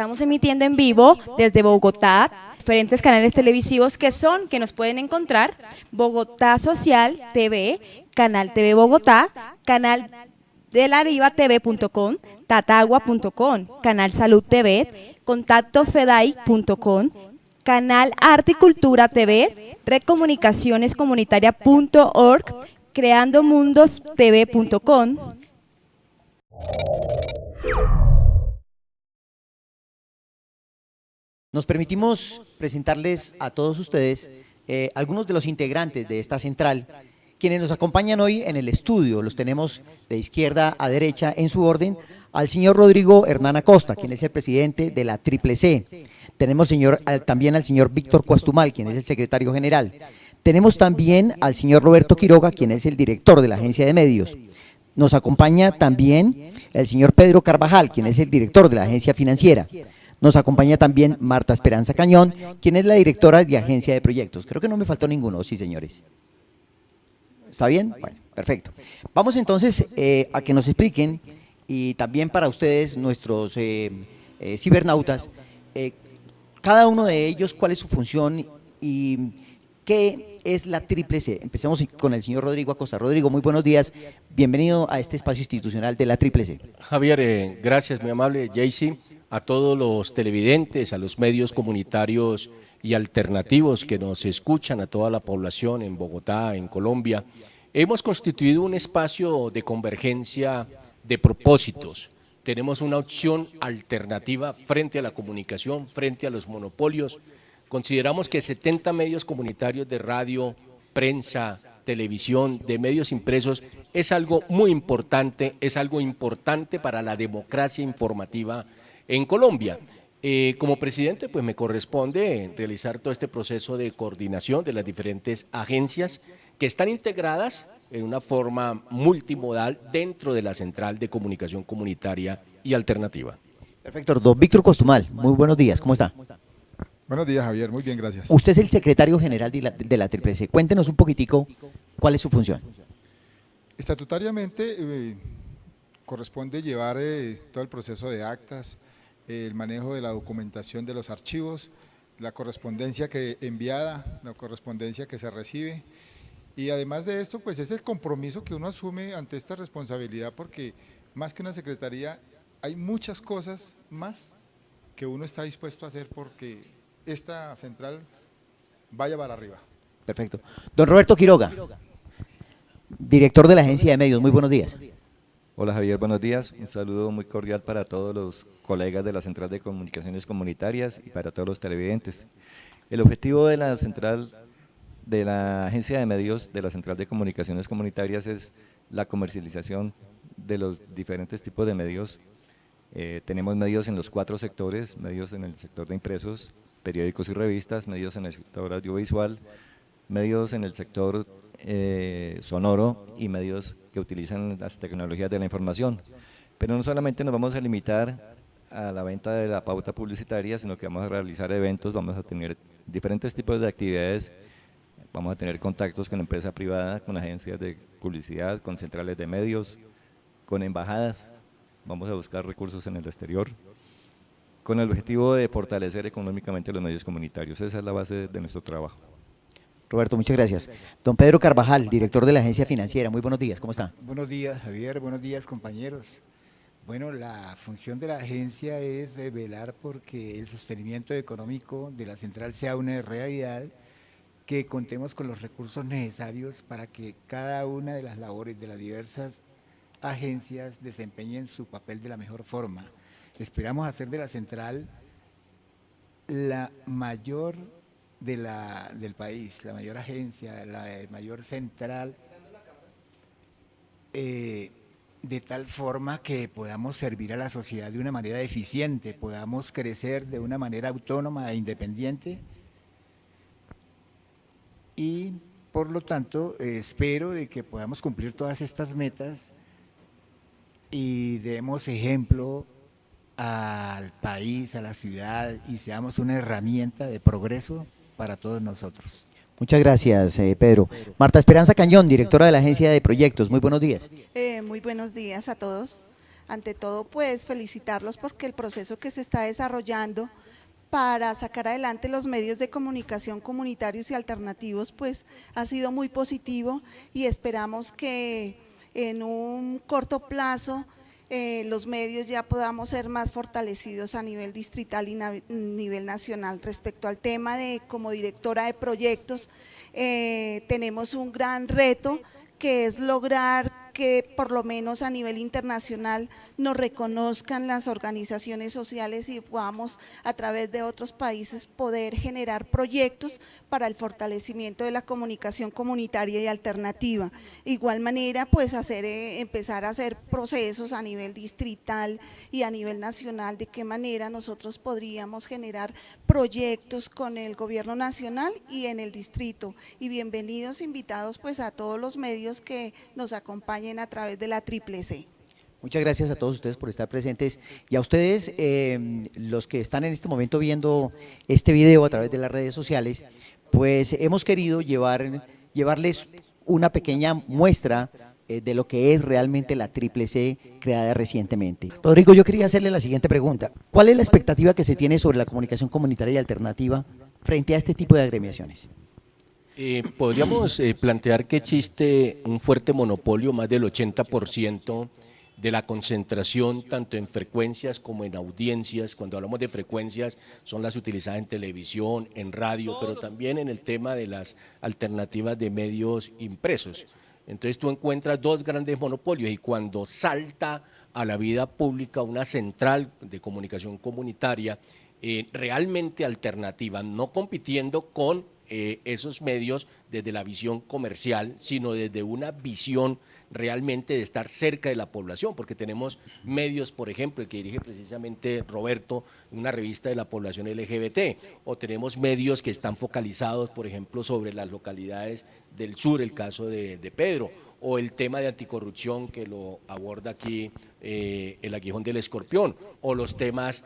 Estamos emitiendo en vivo desde Bogotá, diferentes canales televisivos que nos pueden encontrar: Bogotá Social TV, Canal TV Bogotá, Canal de la TV.com, tatagua.com, Canal Salud TV, contactofedai.com, Canal Arte y Cultura TV, redcomunicacionescomunitaria.org, creandomundostv.com. Nos permitimos presentarles a todos ustedes algunos de los integrantes de esta central, quienes nos acompañan hoy en el estudio. Los tenemos de izquierda a derecha en su orden: al señor Rodrigo Hernán Acosta, quien es el presidente de la Triple C. Tenemos también al señor Víctor Cuastumal, quien es el secretario general. Tenemos también al señor Roberto Quiroga, quien es el director de la agencia de medios. Nos acompaña también el señor Pedro Carvajal, quien es el director de la agencia financiera. Nos acompaña también Marta Esperanza Cañón, quien es la directora de agencia de proyectos. Creo que no me faltó ninguno, sí, señores. ¿Está bien? Bueno, perfecto. Vamos entonces a que nos expliquen, y también para ustedes, nuestros cibernautas, cada uno de ellos, cuál es su función y qué es la Triple C. Empecemos con el señor Rodrigo Acosta. Rodrigo, muy buenos días. Bienvenido a este espacio institucional de la Triple C. Javier, gracias, muy amable, Jaycee, a todos los televidentes, a los medios comunitarios y alternativos que nos escuchan, a toda la población en Bogotá, en Colombia. Hemos constituido un espacio de convergencia de propósitos. Tenemos una opción alternativa frente a la comunicación, frente a los monopolios. Consideramos que 70 medios comunitarios de radio, prensa, televisión, de medios impresos, es algo muy importante, es algo importante para la democracia informativa en Colombia. Como presidente, pues me corresponde realizar todo este proceso de coordinación de las diferentes agencias que están integradas en una forma multimodal dentro de la Central de Comunicación Comunitaria y Alternativa. Perfecto, don Víctor Cuastumal, muy buenos días, ¿cómo está? Buenos días, Javier, muy bien, gracias. Usted es el secretario general de la Triple C. Cuéntenos un poquitico cuál es su función. Estatutariamente corresponde llevar todo el proceso de actas, el manejo de la documentación de los archivos, la correspondencia enviada, la correspondencia que se recibe, y además de esto, pues es el compromiso que uno asume ante esta responsabilidad, porque más que una secretaría hay muchas cosas más que uno está dispuesto a hacer porque esta central vaya para arriba. Perfecto. Don Roberto Quiroga, director de la agencia de medios, muy buenos días. Hola Javier, buenos días. Un saludo muy cordial para todos los colegas de la Central de Comunicaciones Comunitarias y para todos los televidentes. El objetivo de la Central, de la Agencia de Medios de la Central de Comunicaciones Comunitarias, es la comercialización de los diferentes tipos de medios. Tenemos medios en los 4 sectores: medios en el sector de impresos, periódicos y revistas, medios en el sector audiovisual, medios en el sector sonoro y medios que utilizan las tecnologías de la información. Pero no solamente nos vamos a limitar a la venta de la pauta publicitaria, sino que vamos a realizar eventos, vamos a tener diferentes tipos de actividades, vamos a tener contactos con la empresa privada, con agencias de publicidad, con centrales de medios, con embajadas, vamos a buscar recursos en el exterior, con el objetivo de fortalecer económicamente los medios comunitarios. Esa es la base de nuestro trabajo. Roberto, muchas gracias. Don Pedro Carvajal, director de la agencia financiera, muy buenos días, ¿cómo está? Buenos días, Javier, buenos días, compañeros. Bueno, la función de la agencia es velar porque el sostenimiento económico de la central sea una realidad, que contemos con los recursos necesarios para que cada una de las labores de las diversas agencias desempeñen su papel de la mejor forma. Esperamos hacer de la central la mayor del país, la mayor agencia, la mayor central, de tal forma que podamos servir a la sociedad de una manera eficiente, podamos crecer de una manera autónoma e independiente, y por lo tanto espero de que podamos cumplir todas estas metas y demos ejemplo al país, a la ciudad, y seamos una herramienta de progreso para todos nosotros. Muchas gracias, Pedro. Marta Esperanza Cañón, directora de la agencia de proyectos, muy buenos días. Muy buenos días a todos. ante todo pues felicitarlos porque el proceso que se está desarrollando para sacar adelante los medios de comunicación comunitarios y alternativos pues ha sido muy positivo y esperamos que en un corto plazo los medios ya podamos ser más fortalecidos a nivel distrital y nivel nacional. Respecto al tema de como directora de proyectos, tenemos un gran reto que es lograr que por lo menos a nivel internacional nos reconozcan las organizaciones sociales y podamos a través de otros países poder generar proyectos para el fortalecimiento de la comunicación comunitaria y alternativa. Igual manera pues empezar a hacer procesos a nivel distrital y a nivel nacional de qué manera nosotros podríamos generar proyectos con el gobierno nacional y en el distrito. Y bienvenidos invitados pues a todos los medios que nos acompañan a través de la Triple C. Muchas gracias a todos ustedes por estar presentes y a ustedes, los que están en este momento viendo este video a través de las redes sociales, pues hemos querido llevarles una pequeña muestra de lo que es realmente la Triple C creada recientemente. Rodrigo, yo quería hacerle la siguiente pregunta. ¿Cuál es la expectativa que se tiene sobre la comunicación comunitaria y alternativa frente a este tipo de agremiaciones? Podríamos plantear que existe un fuerte monopolio, más del 80% de la concentración tanto en frecuencias como en audiencias. Cuando hablamos de frecuencias son las utilizadas en televisión, en radio, pero también en el tema de las alternativas de medios impresos. Entonces tú encuentras dos grandes monopolios y cuando salta a la vida pública una central de comunicación comunitaria realmente alternativa, no compitiendo con esos medios desde la visión comercial, sino desde una visión realmente de estar cerca de la población, porque tenemos medios, por ejemplo, el que dirige precisamente Roberto, una revista de la población LGBT, o tenemos medios que están focalizados, por ejemplo, sobre las localidades del sur, el caso de Pedro, o el tema de anticorrupción que lo aborda aquí el Aguijón del Escorpión, o los temas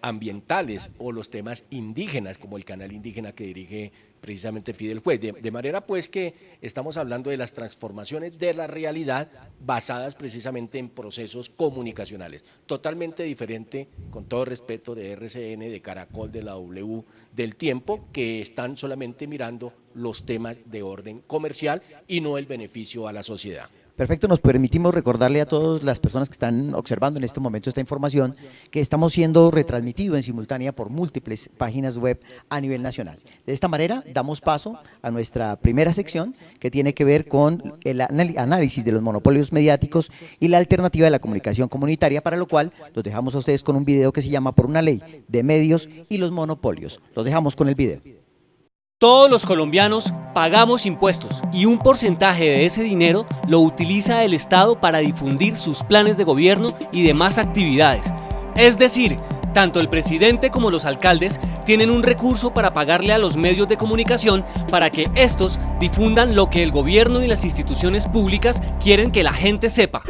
ambientales, o los temas indígenas, como el canal indígena que dirige precisamente Fidel Juez. De manera pues que estamos hablando de las transformaciones de la realidad basadas precisamente en procesos comunicacionales, totalmente diferente, con todo respeto, de RCN, de Caracol, de la W, del Tiempo, que están solamente mirando los temas de orden comercial y no el beneficio a la sociedad. Perfecto, nos permitimos recordarle a todas las personas que están observando en este momento esta información que estamos siendo retransmitidos en simultánea por múltiples páginas web a nivel nacional. De esta manera damos paso a nuestra primera sección que tiene que ver con el análisis de los monopolios mediáticos y la alternativa de la comunicación comunitaria, para lo cual los dejamos a ustedes con un video que se llama Por una ley de medios y los monopolios. Los dejamos con el video. Todos los colombianos pagamos impuestos y un porcentaje de ese dinero lo utiliza el Estado para difundir sus planes de gobierno y demás actividades. Es decir, tanto el presidente como los alcaldes tienen un recurso para pagarle a los medios de comunicación para que estos difundan lo que el gobierno y las instituciones públicas quieren que la gente sepa.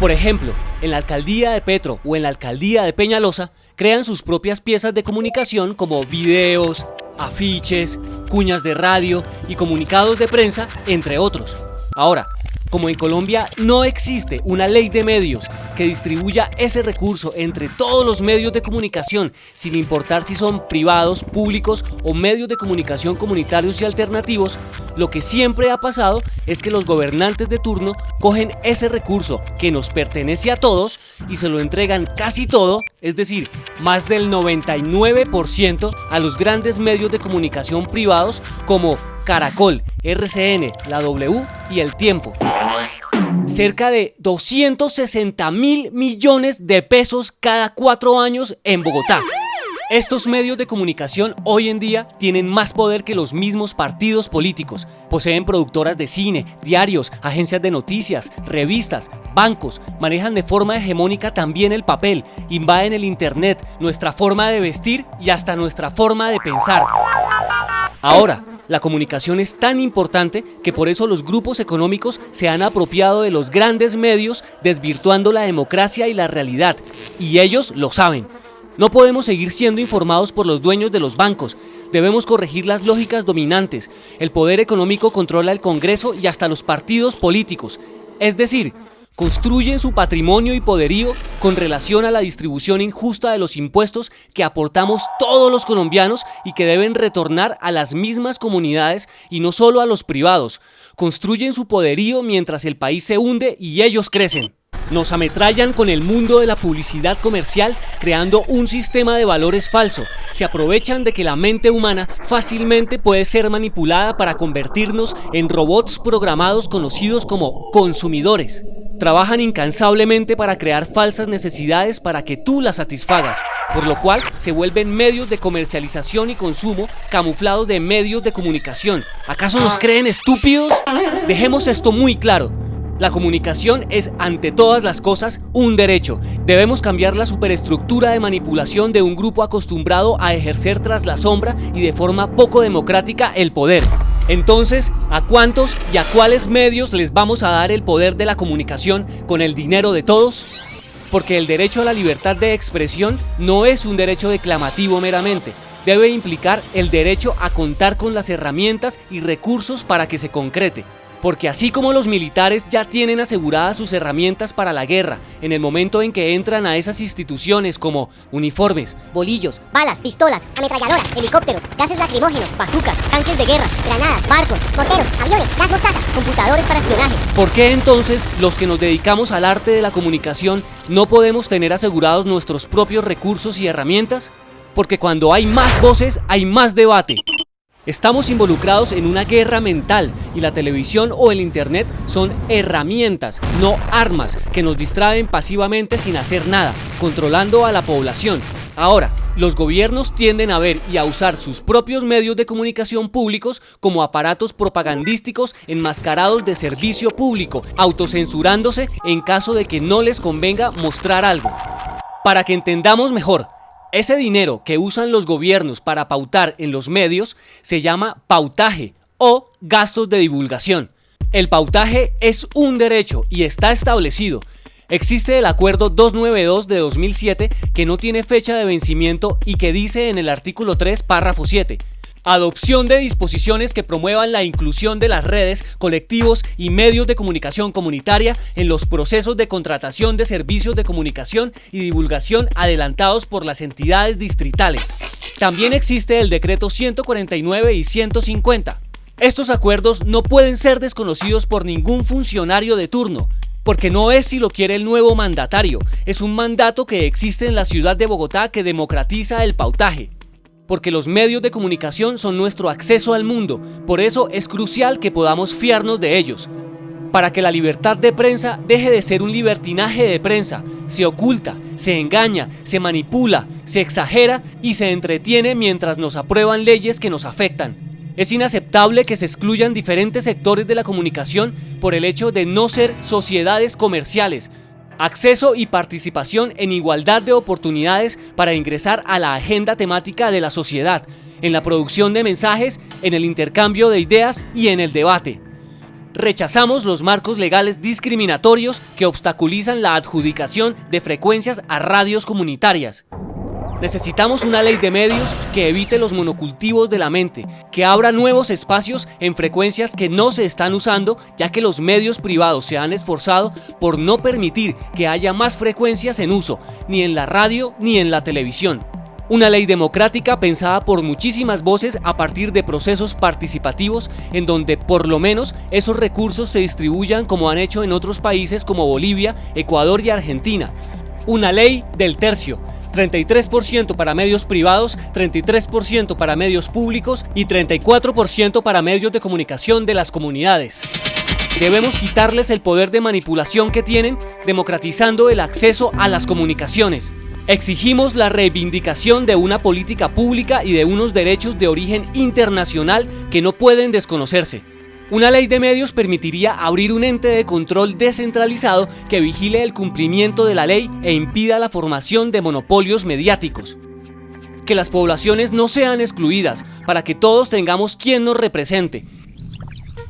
Por ejemplo, en la alcaldía de Petro o en la alcaldía de Peñalosa crean sus propias piezas de comunicación como videos, afiches, cuñas de radio y comunicados de prensa, entre otros. Ahora, como en Colombia no existe una ley de medios que distribuya ese recurso entre todos los medios de comunicación, sin importar si son privados, públicos o medios de comunicación comunitarios y alternativos, lo que siempre ha pasado es que los gobernantes de turno cogen ese recurso que nos pertenece a todos y se lo entregan casi todo, es decir, más del 99% a los grandes medios de comunicación privados como Caracol, RCN, la W y El Tiempo. Cerca de 260.000 millones de pesos cada 4 años en Bogotá. Estos medios de comunicación hoy en día tienen más poder que los mismos partidos políticos. Poseen productoras de cine, diarios, agencias de noticias, revistas, bancos, manejan de forma hegemónica también el papel, invaden el internet, nuestra forma de vestir y hasta nuestra forma de pensar. Ahora, la comunicación es tan importante que por eso los grupos económicos se han apropiado de los grandes medios, desvirtuando la democracia y la realidad, y ellos lo saben. No podemos seguir siendo informados por los dueños de los bancos, debemos corregir las lógicas dominantes. El poder económico controla el Congreso y hasta los partidos políticos. Es decir, construyen su patrimonio y poderío con relación a la distribución injusta de los impuestos que aportamos todos los colombianos y que deben retornar a las mismas comunidades y no solo a los privados. Construyen su poderío mientras el país se hunde y ellos crecen. Nos ametrallan con el mundo de la publicidad comercial creando un sistema de valores falso. Se aprovechan de que la mente humana fácilmente puede ser manipulada para convertirnos en robots programados conocidos como consumidores. Trabajan incansablemente para crear falsas necesidades para que tú las satisfagas, por lo cual se vuelven medios de comercialización y consumo camuflados de medios de comunicación. ¿Acaso nos creen estúpidos? Dejemos esto muy claro. La comunicación es, ante todas las cosas, un derecho. Debemos cambiar la superestructura de manipulación de un grupo acostumbrado a ejercer tras la sombra y de forma poco democrática el poder. Entonces, ¿a cuántos y a cuáles medios les vamos a dar el poder de la comunicación con el dinero de todos? Porque el derecho a la libertad de expresión no es un derecho declamativo meramente. Debe implicar el derecho a contar con las herramientas y recursos para que se concrete. Porque así como los militares ya tienen aseguradas sus herramientas para la guerra en el momento en que entran a esas instituciones como uniformes, bolillos, balas, pistolas, ametralladoras, helicópteros, gases lacrimógenos, bazucas, tanques de guerra, granadas, barcos, morteros, aviones, gas mostaza, computadores para espionaje. ¿por qué entonces los que nos dedicamos al arte de la comunicación no podemos tener asegurados nuestros propios recursos y herramientas? Porque cuando hay más voces, hay más debate. Estamos involucrados en una guerra mental y la televisión o el internet son herramientas, no armas, que nos distraen pasivamente sin hacer nada, controlando a la población. Ahora, los gobiernos tienden a ver y a usar sus propios medios de comunicación públicos como aparatos propagandísticos enmascarados de servicio público, autocensurándose en caso de que no les convenga mostrar algo. Para que entendamos mejor, ese dinero que usan los gobiernos para pautar en los medios se llama pautaje o gastos de divulgación. El pautaje es un derecho y está establecido. Existe el Acuerdo 292 de 2007 que no tiene fecha de vencimiento y que dice en el artículo 3, párrafo 7: adopción de disposiciones que promuevan la inclusión de las redes, colectivos y medios de comunicación comunitaria en los procesos de contratación de servicios de comunicación y divulgación adelantados por las entidades distritales. También existe el decreto 149 y 150. Estos acuerdos no pueden ser desconocidos por ningún funcionario de turno, porque no es si lo quiere el nuevo mandatario, es un mandato que existe en la ciudad de Bogotá que democratiza el pautaje. Porque los medios de comunicación son nuestro acceso al mundo, por eso es crucial que podamos fiarnos de ellos. Para que la libertad de prensa deje de ser un libertinaje de prensa, se oculta, se engaña, se manipula, se exagera y se entretiene mientras nos aprueban leyes que nos afectan. Es inaceptable que se excluyan diferentes sectores de la comunicación por el hecho de no ser sociedades comerciales. Acceso y participación en igualdad de oportunidades para ingresar a la agenda temática de la sociedad, en la producción de mensajes, en el intercambio de ideas y en el debate. Rechazamos los marcos legales discriminatorios que obstaculizan la adjudicación de frecuencias a radios comunitarias. Necesitamos una ley de medios que evite los monocultivos de la mente, que abra nuevos espacios en frecuencias que no se están usando, ya que los medios privados se han esforzado por no permitir que haya más frecuencias en uso, ni en la radio ni en la televisión. Una ley democrática pensada por muchísimas voces a partir de procesos participativos en donde por lo menos esos recursos se distribuyan como han hecho en otros países como Bolivia, Ecuador y Argentina. Una ley del tercio. 33% para medios privados, 33% para medios públicos y 34% para medios de comunicación de las comunidades. Debemos quitarles el poder de manipulación que tienen, democratizando el acceso a las comunicaciones. Exigimos la reivindicación de una política pública y de unos derechos de origen internacional que no pueden desconocerse. Una ley de medios permitiría abrir un ente de control descentralizado que vigile el cumplimiento de la ley e impida la formación de monopolios mediáticos. Que las poblaciones no sean excluidas, para que todos tengamos quien nos represente.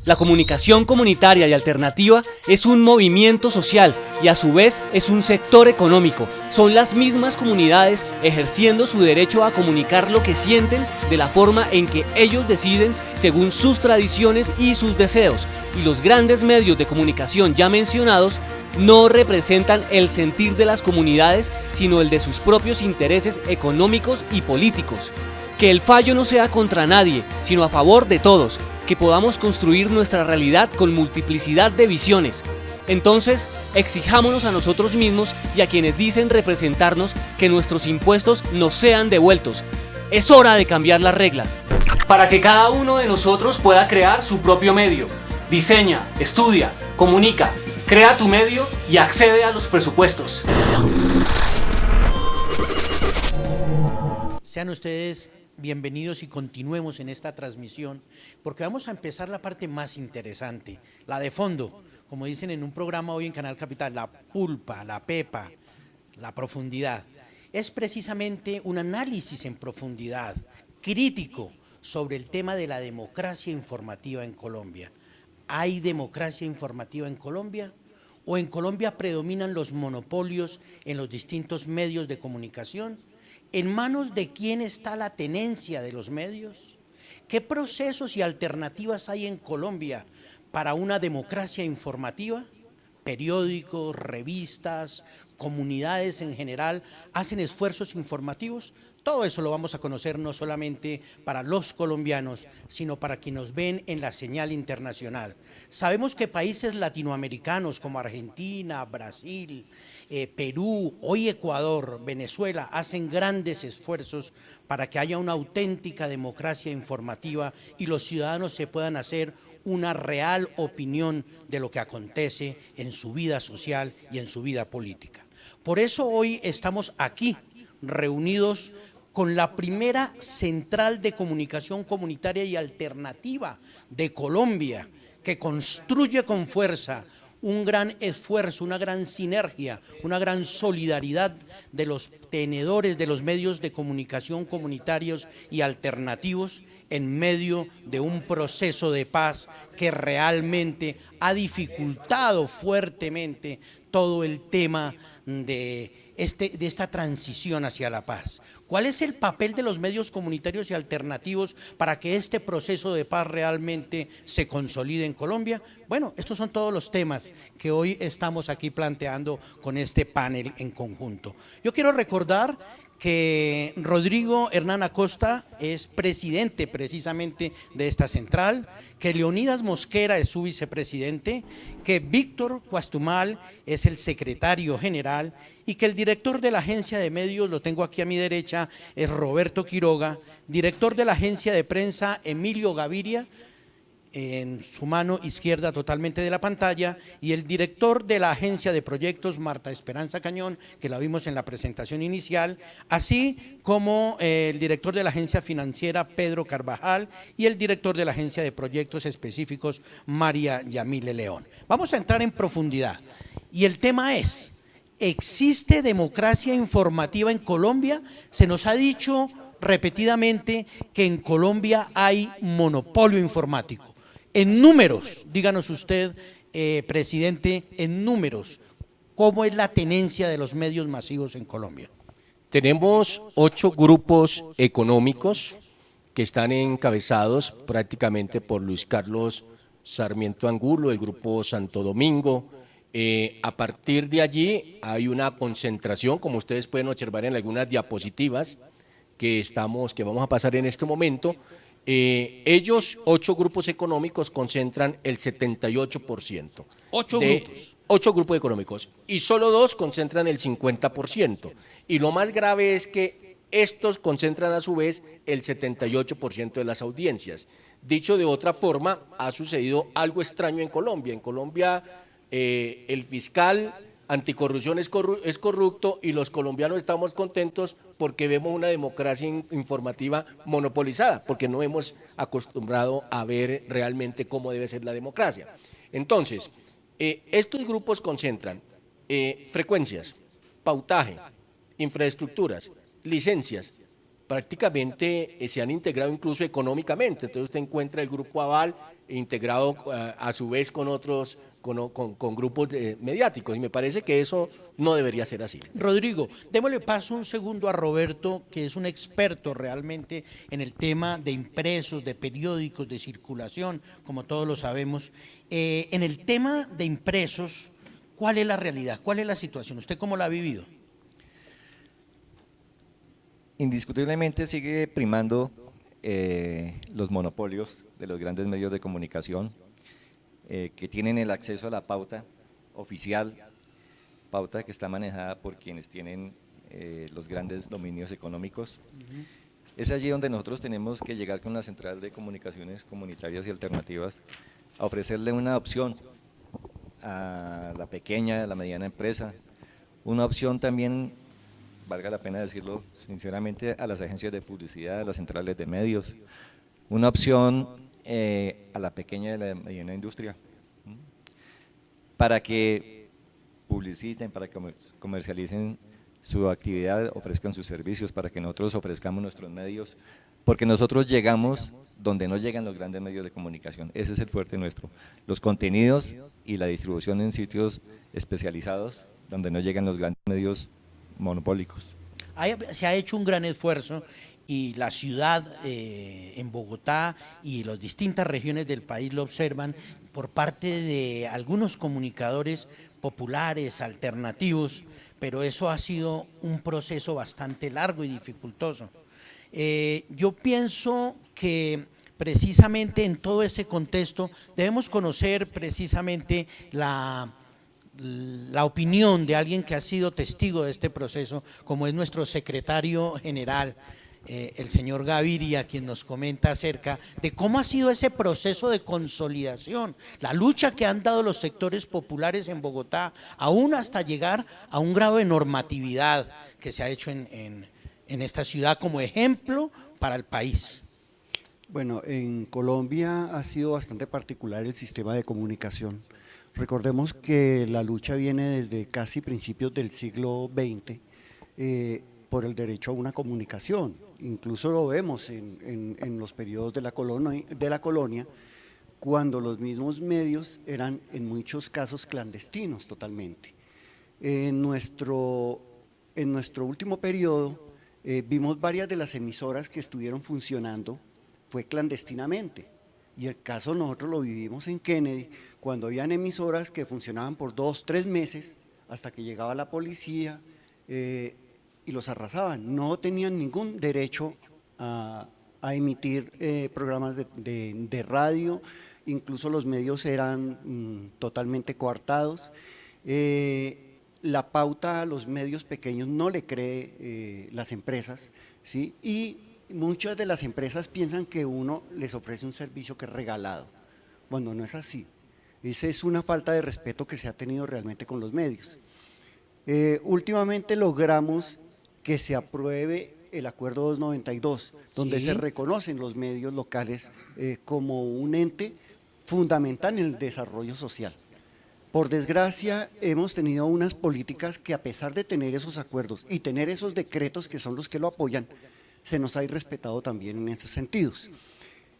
La comunicación comunitaria y alternativa es un movimiento social y a su vez es un sector económico. Son las mismas comunidades ejerciendo su derecho a comunicar lo que sienten de la forma en que ellos deciden según sus tradiciones y sus deseos. Y los grandes medios de comunicación ya mencionados no representan el sentir de las comunidades, sino el de sus propios intereses económicos y políticos. Que el fallo no sea contra nadie, sino a favor de todos, que podamos construir nuestra realidad con multiplicidad de visiones. Entonces, exijámonos a nosotros mismos y a quienes dicen representarnos que nuestros impuestos nos sean devueltos. Es hora de cambiar las reglas, para que cada uno de nosotros pueda crear su propio medio. Diseña, estudia, comunica, crea tu medio y accede a los presupuestos. Sean ustedes bienvenidos y continuemos en esta transmisión, porque vamos a empezar la parte más interesante, la de fondo, como dicen en un programa hoy en Canal Capital, la pulpa, la pepa, la profundidad. Es precisamente un análisis en profundidad, crítico, sobre el tema de la democracia informativa en Colombia. ¿Hay democracia informativa en Colombia? ¿O en Colombia predominan los monopolios en los distintos medios de comunicación? ¿En manos de quién está la tenencia de los medios? ¿Qué procesos y alternativas hay en Colombia para una democracia informativa? Periódicos, revistas, comunidades en general hacen esfuerzos informativos. Todo eso lo vamos a conocer no solamente para los colombianos, sino para quienes nos ven en la señal internacional. Sabemos que países latinoamericanos como Argentina, Brasil, Perú, hoy Ecuador, Venezuela, hacen grandes esfuerzos para que haya una auténtica democracia informativa y los ciudadanos se puedan hacer una real opinión de lo que acontece en su vida social y en su vida política. Por eso hoy estamos aquí reunidos con la primera central de comunicación comunitaria y alternativa de Colombia, que construye con fuerza un gran esfuerzo, una gran sinergia, una gran solidaridad de los tenedores de los medios de comunicación comunitarios y alternativos en medio de un proceso de paz que realmente ha dificultado fuertemente todo el tema de esta transición hacia la paz. ¿Cuál es el papel de los medios comunitarios y alternativos para que este proceso de paz realmente se consolide en Colombia? Bueno, estos son todos los temas que hoy estamos aquí planteando con este panel en conjunto. Yo quiero recordar que Rodrigo Hernán Acosta es presidente precisamente de esta central, que Leonidas Mosquera es su vicepresidente, que Víctor Cuastumal es el secretario general y que el director de la agencia de medios, lo tengo aquí a mi derecha, es Roberto Quiroga, director de la agencia de prensa Emilio Gaviria, en su mano izquierda totalmente de la pantalla, y el director de la agencia de proyectos Marta Esperanza Cañón, que la vimos en la presentación inicial, así como el director de la agencia financiera Pedro Carvajal y el director de la agencia de proyectos específicos María Yamile León. Vamos a entrar en profundidad y el tema es: ¿existe democracia informativa en Colombia? Se nos ha dicho repetidamente que en Colombia hay monopolio informático. En números, díganos usted, presidente, en números, ¿cómo es la tenencia de los medios masivos en Colombia? Tenemos 8 grupos económicos que están encabezados prácticamente por Luis Carlos Sarmiento Angulo, el Grupo Santo Domingo. A partir de allí hay una concentración, como ustedes pueden observar en algunas diapositivas que vamos a pasar en este momento. Ellos, 8 grupos económicos, concentran el 78%. 8 grupos económicos, y solo 2 concentran el 50%. Y lo más grave es que estos concentran a su vez el 78% de las audiencias. Dicho de otra forma, ha sucedido algo extraño en Colombia. En Colombia el fiscal anticorrupción es corrupto y los colombianos estamos contentos porque vemos una democracia informativa monopolizada, porque no hemos acostumbrado a ver realmente cómo debe ser la democracia. Entonces, estos grupos concentran frecuencias, pautaje, infraestructuras, licencias, prácticamente se han integrado incluso económicamente. Entonces usted encuentra el Grupo Aval integrado a su vez con otros, con grupos mediáticos, y me parece que eso no debería ser así. Rodrigo, démosle paso un segundo a Roberto, que es un experto realmente en el tema de impresos, de periódicos, de circulación, como todos lo sabemos. En el tema de impresos, ¿Cuál es la realidad? ¿Cuál es la situación? ¿Usted cómo la ha vivido? Indiscutiblemente sigue primando los monopolios de los grandes medios de comunicación que tienen el acceso a la pauta oficial, pauta que está manejada por quienes tienen los grandes dominios económicos. Es allí donde nosotros tenemos que llegar con la Central de Comunicaciones Comunitarias y Alternativas a ofrecerle una opción a la pequeña, a la mediana empresa, una opción también, valga la pena decirlo sinceramente, a las agencias de publicidad, a las centrales de medios, una opción a la pequeña y la mediana industria, para que publiciten, para que comercialicen su actividad, ofrezcan sus servicios, para que nosotros ofrezcamos nuestros medios, porque nosotros llegamos donde no llegan los grandes medios de comunicación. Ese es el fuerte nuestro, los contenidos y la distribución en sitios especializados donde no llegan los grandes medios monopólicos. Se ha hecho un gran esfuerzo y la ciudad en Bogotá y las distintas regiones del país lo observan por parte de algunos comunicadores populares, alternativos, pero eso ha sido un proceso bastante largo y dificultoso. Yo pienso que precisamente en todo ese contexto debemos conocer precisamente la opinión de alguien que ha sido testigo de este proceso, como es nuestro secretario general, el señor Gaviria, quien nos comenta acerca de cómo ha sido ese proceso de consolidación, la lucha que han dado los sectores populares en Bogotá, aún hasta llegar a un grado de normatividad que se ha hecho en esta ciudad como ejemplo para el país. Bueno, en Colombia ha sido bastante particular el sistema de comunicación. Recordemos que la lucha viene desde casi principios del siglo XX por el derecho a una comunicación. Incluso lo vemos en los periodos de la colonia, cuando los mismos medios eran en muchos casos clandestinos totalmente. En nuestro último periodo vimos varias de las emisoras que estuvieron funcionando, fue clandestinamente. Y el caso nosotros lo vivimos en Kennedy, cuando habían emisoras que funcionaban por 2, 3 meses, hasta que llegaba la policía y los arrasaban. No tenían ningún derecho a emitir programas de radio, incluso los medios eran totalmente coartados. La pauta a los medios pequeños no le cree las empresas, ¿sí? Y muchas de las empresas piensan que uno les ofrece un servicio que es regalado, cuando no es así. Esa es una falta de respeto que se ha tenido realmente con los medios. Últimamente logramos que se apruebe el Acuerdo 292, donde se reconocen los medios locales como un ente fundamental en el desarrollo social. Por desgracia, hemos tenido unas políticas que, a pesar de tener esos acuerdos y tener esos decretos que son los que lo apoyan, se nos ha irrespetado también en esos sentidos.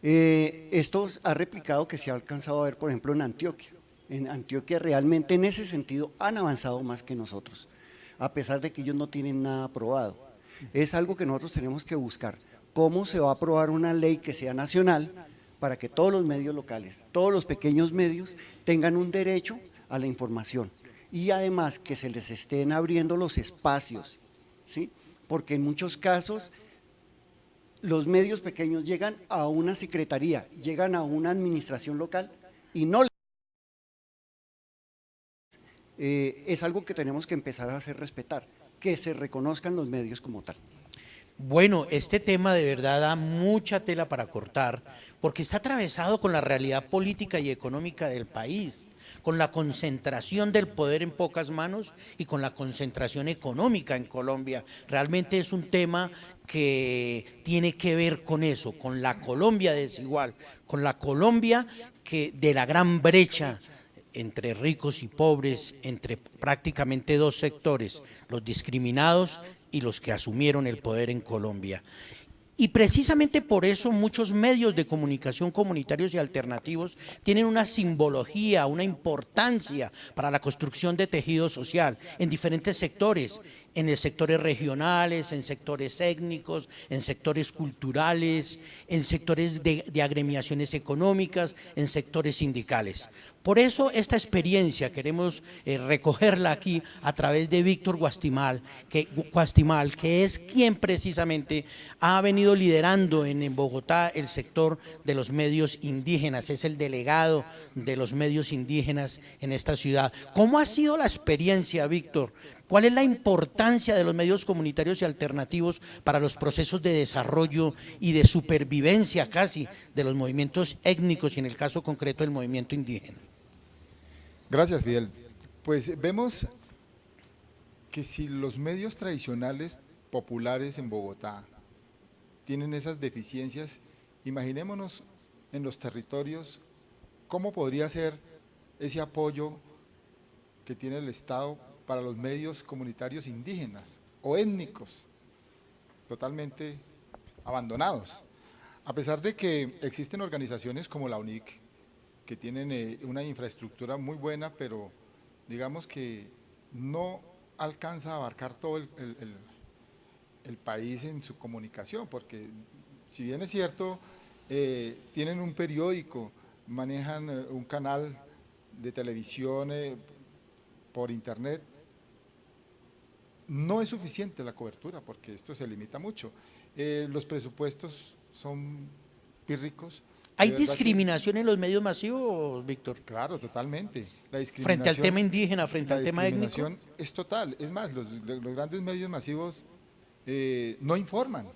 Esto ha replicado que se ha alcanzado a ver, por ejemplo, en Antioquia. En Antioquia realmente en ese sentido han avanzado más que nosotros, a pesar de que ellos no tienen nada aprobado. Es algo que nosotros tenemos que buscar, cómo se va a aprobar una ley que sea nacional para que todos los medios locales, todos los pequeños medios tengan un derecho a la información y además que se les estén abriendo los espacios, ¿sí? Porque en muchos casos los medios pequeños llegan a una secretaría, llegan a una administración local y no es algo que tenemos que empezar a hacer respetar, que se reconozcan los medios como tal. Bueno, este tema de verdad da mucha tela para cortar, porque está atravesado con la realidad política y económica del país, con la concentración del poder en pocas manos y con la concentración económica en Colombia. Realmente es un tema que tiene que ver con eso, con la Colombia desigual, con la Colombia de la gran brecha entre ricos y pobres, entre prácticamente dos sectores, los discriminados y los que asumieron el poder en Colombia. Y precisamente por eso muchos medios de comunicación comunitarios y alternativos tienen una simbología, una importancia para la construcción de tejido social en diferentes sectores, en los sectores regionales, en sectores étnicos, en sectores culturales, en sectores de agremiaciones económicas, en sectores sindicales. Por eso esta experiencia queremos recogerla aquí a través de Víctor Guastimal, que es quien precisamente ha venido liderando en Bogotá el sector de los medios indígenas, es el delegado de los medios indígenas en esta ciudad. ¿Cómo ha sido la experiencia, Víctor? ¿Cuál es la importancia de los medios comunitarios y alternativos para los procesos de desarrollo y de supervivencia casi de los movimientos étnicos y en el caso concreto del movimiento indígena? Gracias, Fidel. Pues vemos que si los medios tradicionales populares en Bogotá tienen esas deficiencias, imaginémonos en los territorios cómo podría ser ese apoyo que tiene el Estado para los medios comunitarios indígenas o étnicos, totalmente abandonados. A pesar de que existen organizaciones como la UNIC, que tienen una infraestructura muy buena, pero digamos que no alcanza a abarcar todo el país en su comunicación, porque si bien es cierto, tienen un periódico, manejan un canal de televisión por internet, no es suficiente la cobertura, porque esto se limita mucho. Los presupuestos son pírricos. ¿Hay discriminación en los medios masivos, Víctor? Claro, totalmente. La discriminación, frente al tema indígena, frente al tema étnico. La discriminación es total. Es más, los grandes medios masivos no informan,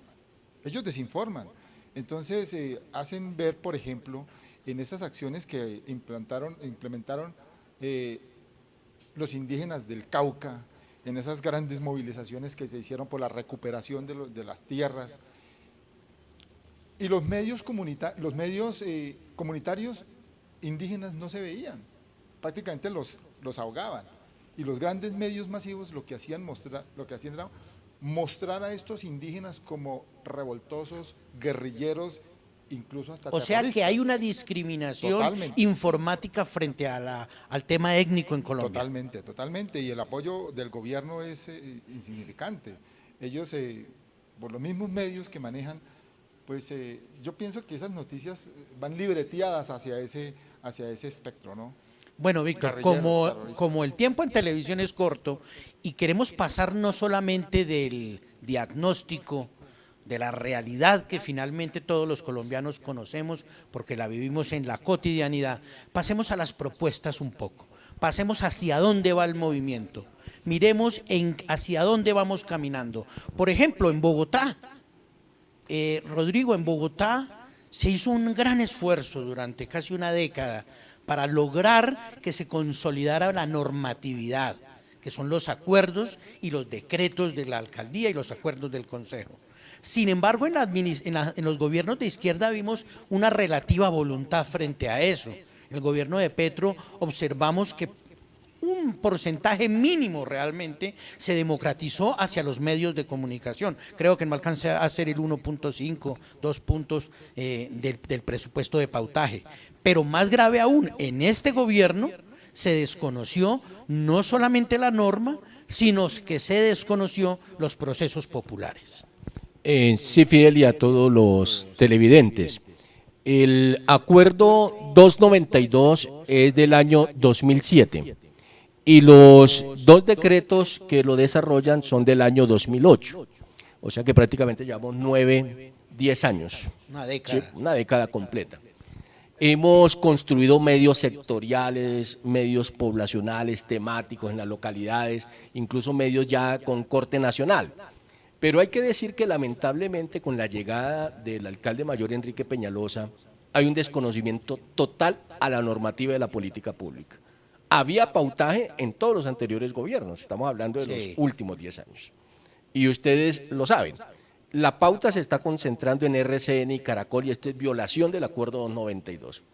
ellos desinforman. Entonces, hacen ver, por ejemplo, en esas acciones que implementaron los indígenas del Cauca, en esas grandes movilizaciones que se hicieron por la recuperación de las tierras. Y los medios comunitarios indígenas no se veían, prácticamente los ahogaban. Y los grandes medios masivos lo que hacían era mostrar a estos indígenas como revoltosos, guerrilleros, incluso hasta terroristas. O sea que hay una discriminación informática frente a al tema étnico en Colombia. Totalmente, y el apoyo del gobierno es insignificante. Ellos, por los mismos medios que manejan, pues yo pienso que esas noticias van libreteadas hacia ese espectro, ¿no? Bueno, Víctor, como el tiempo en televisión es corto y queremos pasar no solamente del diagnóstico de la realidad que finalmente todos los colombianos conocemos porque la vivimos en la cotidianidad, pasemos a las propuestas un poco, pasemos hacia dónde va el movimiento, miremos hacia dónde vamos caminando. Por ejemplo, en Bogotá, Rodrigo, en Bogotá se hizo un gran esfuerzo durante casi una década para lograr que se consolidara la normatividad, que son los acuerdos y los decretos de la alcaldía y los acuerdos del consejo. Sin embargo, en los gobiernos de izquierda vimos una relativa voluntad frente a eso. En el gobierno de Petro observamos que un porcentaje mínimo realmente se democratizó hacia los medios de comunicación. Creo que no alcanza a ser el 1.5, 2 puntos del presupuesto de pautaje. Pero más grave aún, en este gobierno se desconoció no solamente la norma, sino que se desconoció los procesos populares. Sí, Fidel, y a todos los televidentes. El acuerdo 292 es del año 2007 y los dos decretos que lo desarrollan son del año 2008. O sea que prácticamente llevamos 9, 10 años. Una década. Sí, una década completa. Hemos construido medios sectoriales, medios poblacionales, temáticos en las localidades, incluso medios ya con corte nacional. Pero hay que decir que lamentablemente con la llegada del alcalde mayor Enrique Peñalosa hay un desconocimiento total a la normativa de la política pública. Había pautaje en todos los anteriores gobiernos, estamos hablando de los últimos 10 años. Y ustedes lo saben, la pauta se está concentrando en RCN y Caracol y esto es violación del acuerdo 292.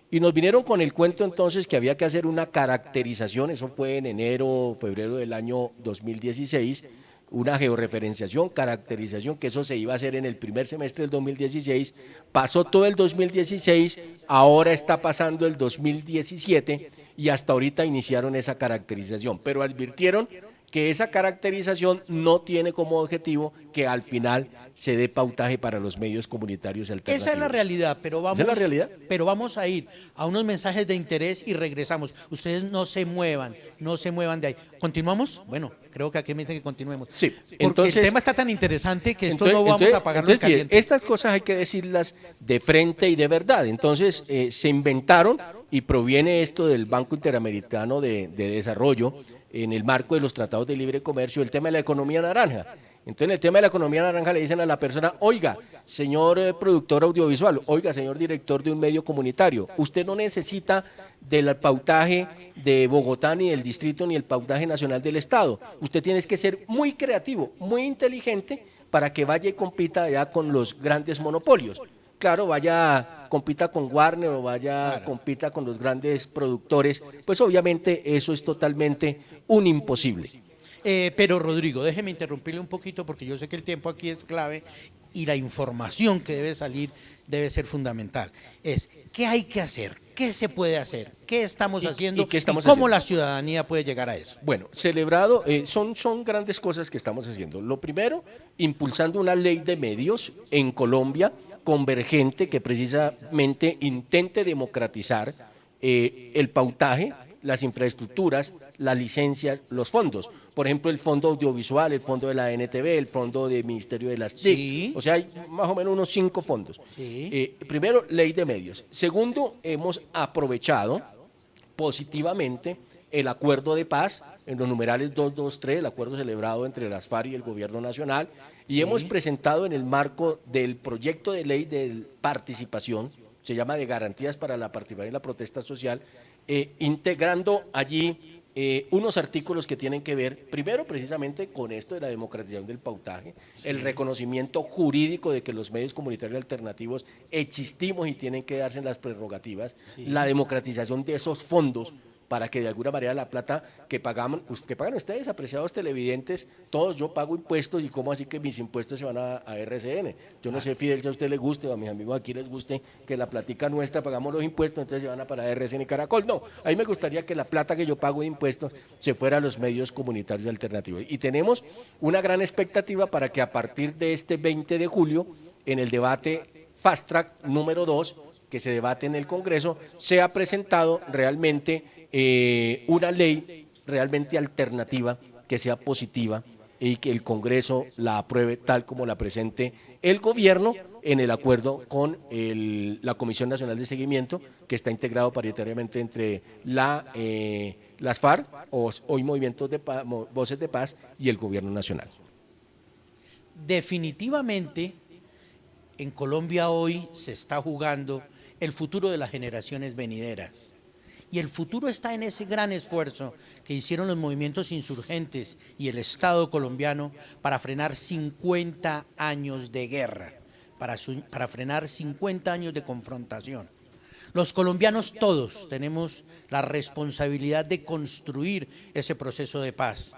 Y nos vinieron con el cuento entonces que había que hacer una caracterización, eso fue en enero, febrero del año 2016, una georreferenciación, caracterización, que eso se iba a hacer en el primer semestre del 2016, pasó todo el 2016, ahora está pasando el 2017 y hasta ahorita iniciaron esa caracterización, pero advirtieron que esa caracterización no tiene como objetivo que al final se dé pautaje para los medios comunitarios alternativos. Esa es la realidad, pero vamos, ¿Esa es la realidad? Pero vamos a ir a unos mensajes de interés y regresamos. Ustedes no se muevan de ahí. ¿Continuamos? Bueno, creo que aquí me dicen que continuemos. Sí, Porque entonces, el tema está tan interesante que esto entonces- no vamos entonces- a apagarlo en entonces, mire, caliente. estas cosas hay que decirlas de frente y de verdad. Entonces, se inventaron y proviene esto del Banco Interamericano de Desarrollo en el marco de los tratados de libre comercio, el tema de la economía naranja. Entonces, en el tema de la economía naranja le dicen a la persona, oiga, señor productor audiovisual, oiga, señor director de un medio comunitario, usted no necesita del pautaje de Bogotá, ni del distrito, ni el pautaje nacional del Estado. Usted tiene que ser muy creativo, muy inteligente, para que vaya y compita ya con los grandes monopolios. Claro, vaya, compita con Warner o vaya, compita con los grandes productores, pues obviamente eso es totalmente un imposible. Pero Rodrigo, déjeme interrumpirle un poquito porque yo sé que el tiempo aquí es clave y la información que debe salir debe ser fundamental. ¿Qué hay que hacer? ¿Qué se puede hacer? ¿Qué estamos haciendo? ¿Y qué estamos cómo haciendo? la ciudadanía puede llegar a eso? Bueno, celebrado, son grandes cosas que estamos haciendo. Lo primero, impulsando una ley de medios en Colombia convergente que precisamente intente democratizar el pautaje, las infraestructuras, las licencias, los fondos. Por ejemplo, el fondo audiovisual, el fondo de la NTV, el fondo del Ministerio de las TIC. Sí. O sea, hay más o menos unos 5 fondos. Sí. Primero, ley de medios. Segundo, hemos aprovechado positivamente el acuerdo de paz en los numerales 223, el acuerdo celebrado entre las FARC y el gobierno nacional, y hemos presentado en el marco del proyecto de ley de participación, se llama de garantías para la participación y la protesta social, integrando allí unos artículos que tienen que ver, primero precisamente con esto de la democratización del pautaje, el reconocimiento jurídico de que los medios comunitarios alternativos existimos y tienen que darse las prerrogativas, la democratización de esos fondos para que de alguna manera la plata que pagan ustedes, apreciados televidentes, todos, yo pago impuestos y cómo así que mis impuestos se van a RCN. Yo no sé, Fidel, si a usted le guste o a mis amigos aquí les guste que la platica nuestra pagamos los impuestos, entonces se van a para RCN y Caracol. No, a mí me gustaría que la plata que yo pago de impuestos se fuera a los medios comunitarios alternativos. Y tenemos una gran expectativa para que a partir de este 20 de julio, en el debate Fast Track número 2, que se debate en el Congreso, sea presentado realmente una ley realmente alternativa que sea positiva y que el Congreso la apruebe tal como la presente el gobierno en el acuerdo con la Comisión Nacional de Seguimiento, que está integrado paritariamente entre las FARC, hoy Movimientos de Paz, Voces de Paz, y el gobierno nacional. Definitivamente, en Colombia hoy se está jugando el futuro de las generaciones venideras. Y el futuro está en ese gran esfuerzo que hicieron los movimientos insurgentes y el Estado colombiano para frenar 50 años de guerra, para frenar 50 años de confrontación. Los colombianos todos tenemos la responsabilidad de construir ese proceso de paz,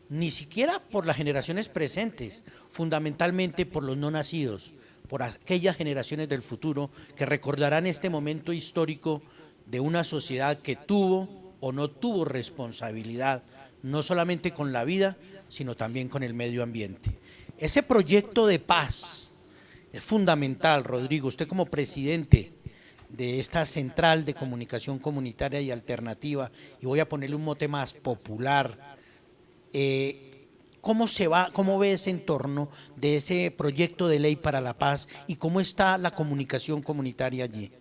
ni siquiera por las generaciones presentes, fundamentalmente por los no nacidos, por aquellas generaciones del futuro que recordarán este momento histórico de una sociedad que tuvo o no tuvo responsabilidad, no solamente con la vida, sino también con el medio ambiente. Ese proyecto de paz es fundamental, Rodrigo, usted como presidente de esta central de comunicación comunitaria y alternativa, y voy a ponerle un mote más popular, ¿cómo ve ese entorno de ese proyecto de ley para la paz y cómo está la comunicación comunitaria allí?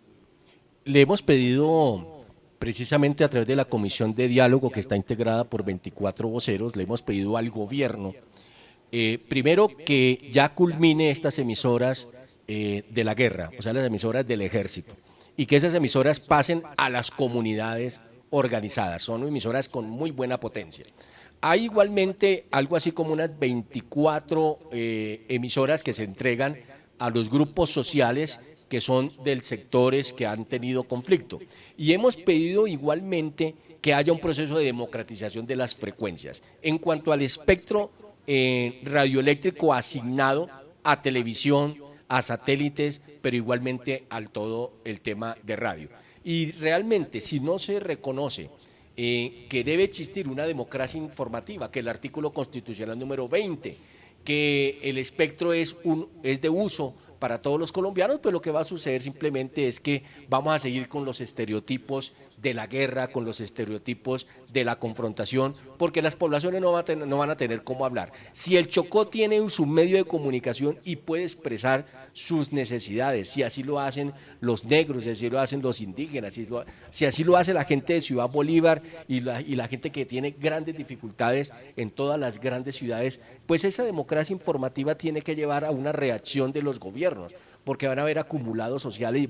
Le hemos pedido, precisamente a través de la comisión de diálogo que está integrada por 24 voceros, le hemos pedido al gobierno, primero que ya culmine estas emisoras de la guerra, o sea, las emisoras del ejército, y que esas emisoras pasen a las comunidades organizadas, son emisoras con muy buena potencia. Hay igualmente algo así como unas 24 emisoras que se entregan a los grupos sociales que son de sectores que han tenido conflicto. Y hemos pedido igualmente que haya un proceso de democratización de las frecuencias. En cuanto al espectro radioeléctrico asignado a televisión, a satélites, pero igualmente al todo el tema de radio. Y realmente, si no se reconoce que debe existir una democracia informativa, que el artículo constitucional número 20, que el espectro es de uso para todos los colombianos, pues lo que va a suceder simplemente es que vamos a seguir con los estereotipos de la guerra, con los estereotipos de la confrontación, porque las poblaciones no van a tener cómo hablar. Si el Chocó tiene su medio de comunicación y puede expresar sus necesidades, si así lo hacen los negros, si así lo hacen los indígenas, si así lo hace la gente de Ciudad Bolívar y la gente que tiene grandes dificultades en todas las grandes ciudades, pues esa democracia informativa tiene que llevar a una reacción de los gobiernos, porque van a haber acumulados sociales y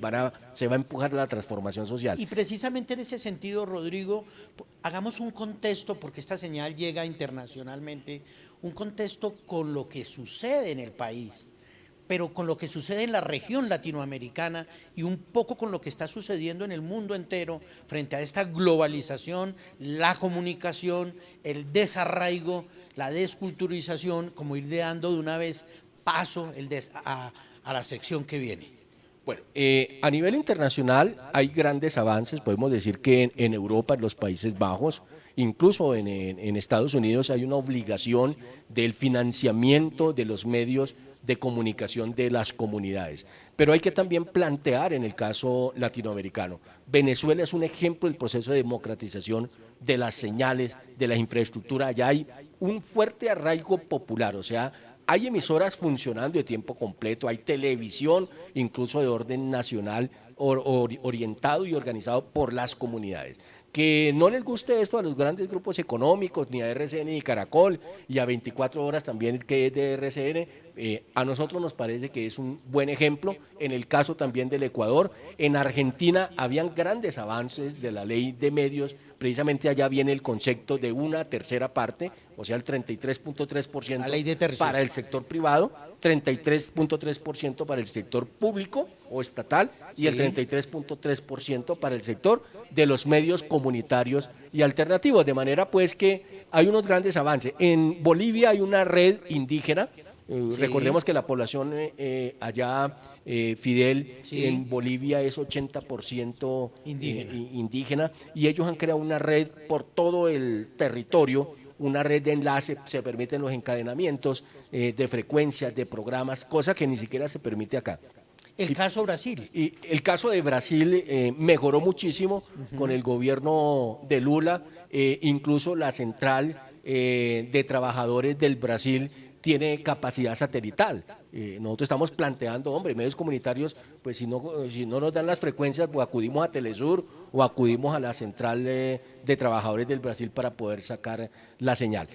se va a empujar la transformación social. Y precisamente en ese sentido, Rodrigo, hagamos un contexto, porque esta señal llega internacionalmente, un contexto con lo que sucede en el país, pero con lo que sucede en la región latinoamericana y un poco con lo que está sucediendo en el mundo entero frente a esta globalización, la comunicación, el desarraigo, la desculturización, como ir dando de una vez paso a la sección que viene. Bueno, a nivel internacional hay grandes avances, podemos decir que en Europa, en los Países Bajos, incluso en Estados Unidos hay una obligación del financiamiento de los medios de comunicación de las comunidades. Pero hay que también plantear en el caso latinoamericano. Venezuela es un ejemplo del proceso de democratización de las señales, de la infraestructura. Allá hay un fuerte arraigo popular, o sea, hay emisoras funcionando de tiempo completo, hay televisión incluso de orden nacional orientado y organizado por las comunidades. Que no les guste esto a los grandes grupos económicos, ni a RCN ni Caracol, y a 24 horas también que es de RCN, a nosotros nos parece que es un buen ejemplo. En el caso también del Ecuador, en Argentina habían grandes avances de la ley de medios, precisamente allá viene el concepto de una tercera parte, o sea el 33.3% para el sector privado, 33.3% para el sector público o estatal y el 33.3% para el sector de los medios comunitarios y alternativos, de manera pues que hay unos grandes avances. En Bolivia hay una red indígena. Recordemos que la población allá, Fidel, en Bolivia es 80% indígena, y ellos han creado una red por todo el territorio, una red de enlace, se permiten los encadenamientos de frecuencias, de programas, cosa que ni siquiera se permite acá. El caso Brasil. Y el caso de Brasil mejoró muchísimo con el gobierno de Lula, incluso la central de trabajadores del Brasil tiene capacidad satelital. Nosotros estamos planteando, hombre, medios comunitarios, pues si no nos dan las frecuencias, pues acudimos a Telesur o acudimos a la central de trabajadores del Brasil para poder sacar la señal.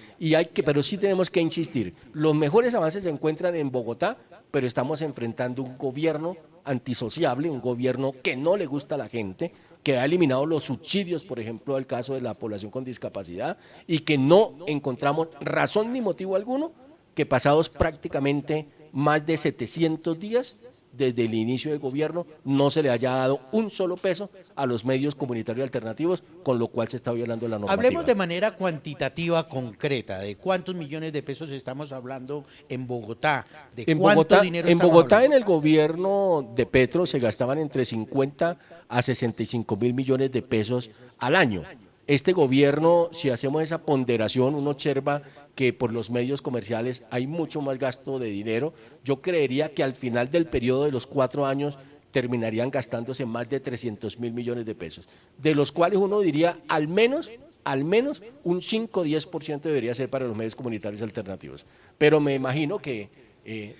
Pero sí tenemos que insistir, los mejores avances se encuentran en Bogotá, pero estamos enfrentando un gobierno antisociable, un gobierno que no le gusta a la gente, que ha eliminado los subsidios, por ejemplo, al caso de la población con discapacidad, y que no encontramos razón ni motivo alguno que pasados prácticamente más de 700 días desde el inicio del gobierno no se le haya dado un solo peso a los medios comunitarios alternativos, con lo cual se está violando la normativa. Hablemos de manera cuantitativa, concreta, de cuántos millones de pesos estamos hablando en Bogotá, de cuánto dinero estamos Bogotá, hablando. en el gobierno de Petro se gastaban entre 50 a 65 mil millones de pesos al año. Este gobierno, si hacemos esa ponderación, uno observa que por los medios comerciales hay mucho más gasto de dinero. Yo creería que al final del periodo de los 4 años terminarían gastándose más de 300 mil millones de pesos, de los cuales uno diría al menos un 5 o 10% debería ser para los medios comunitarios alternativos. Pero me imagino que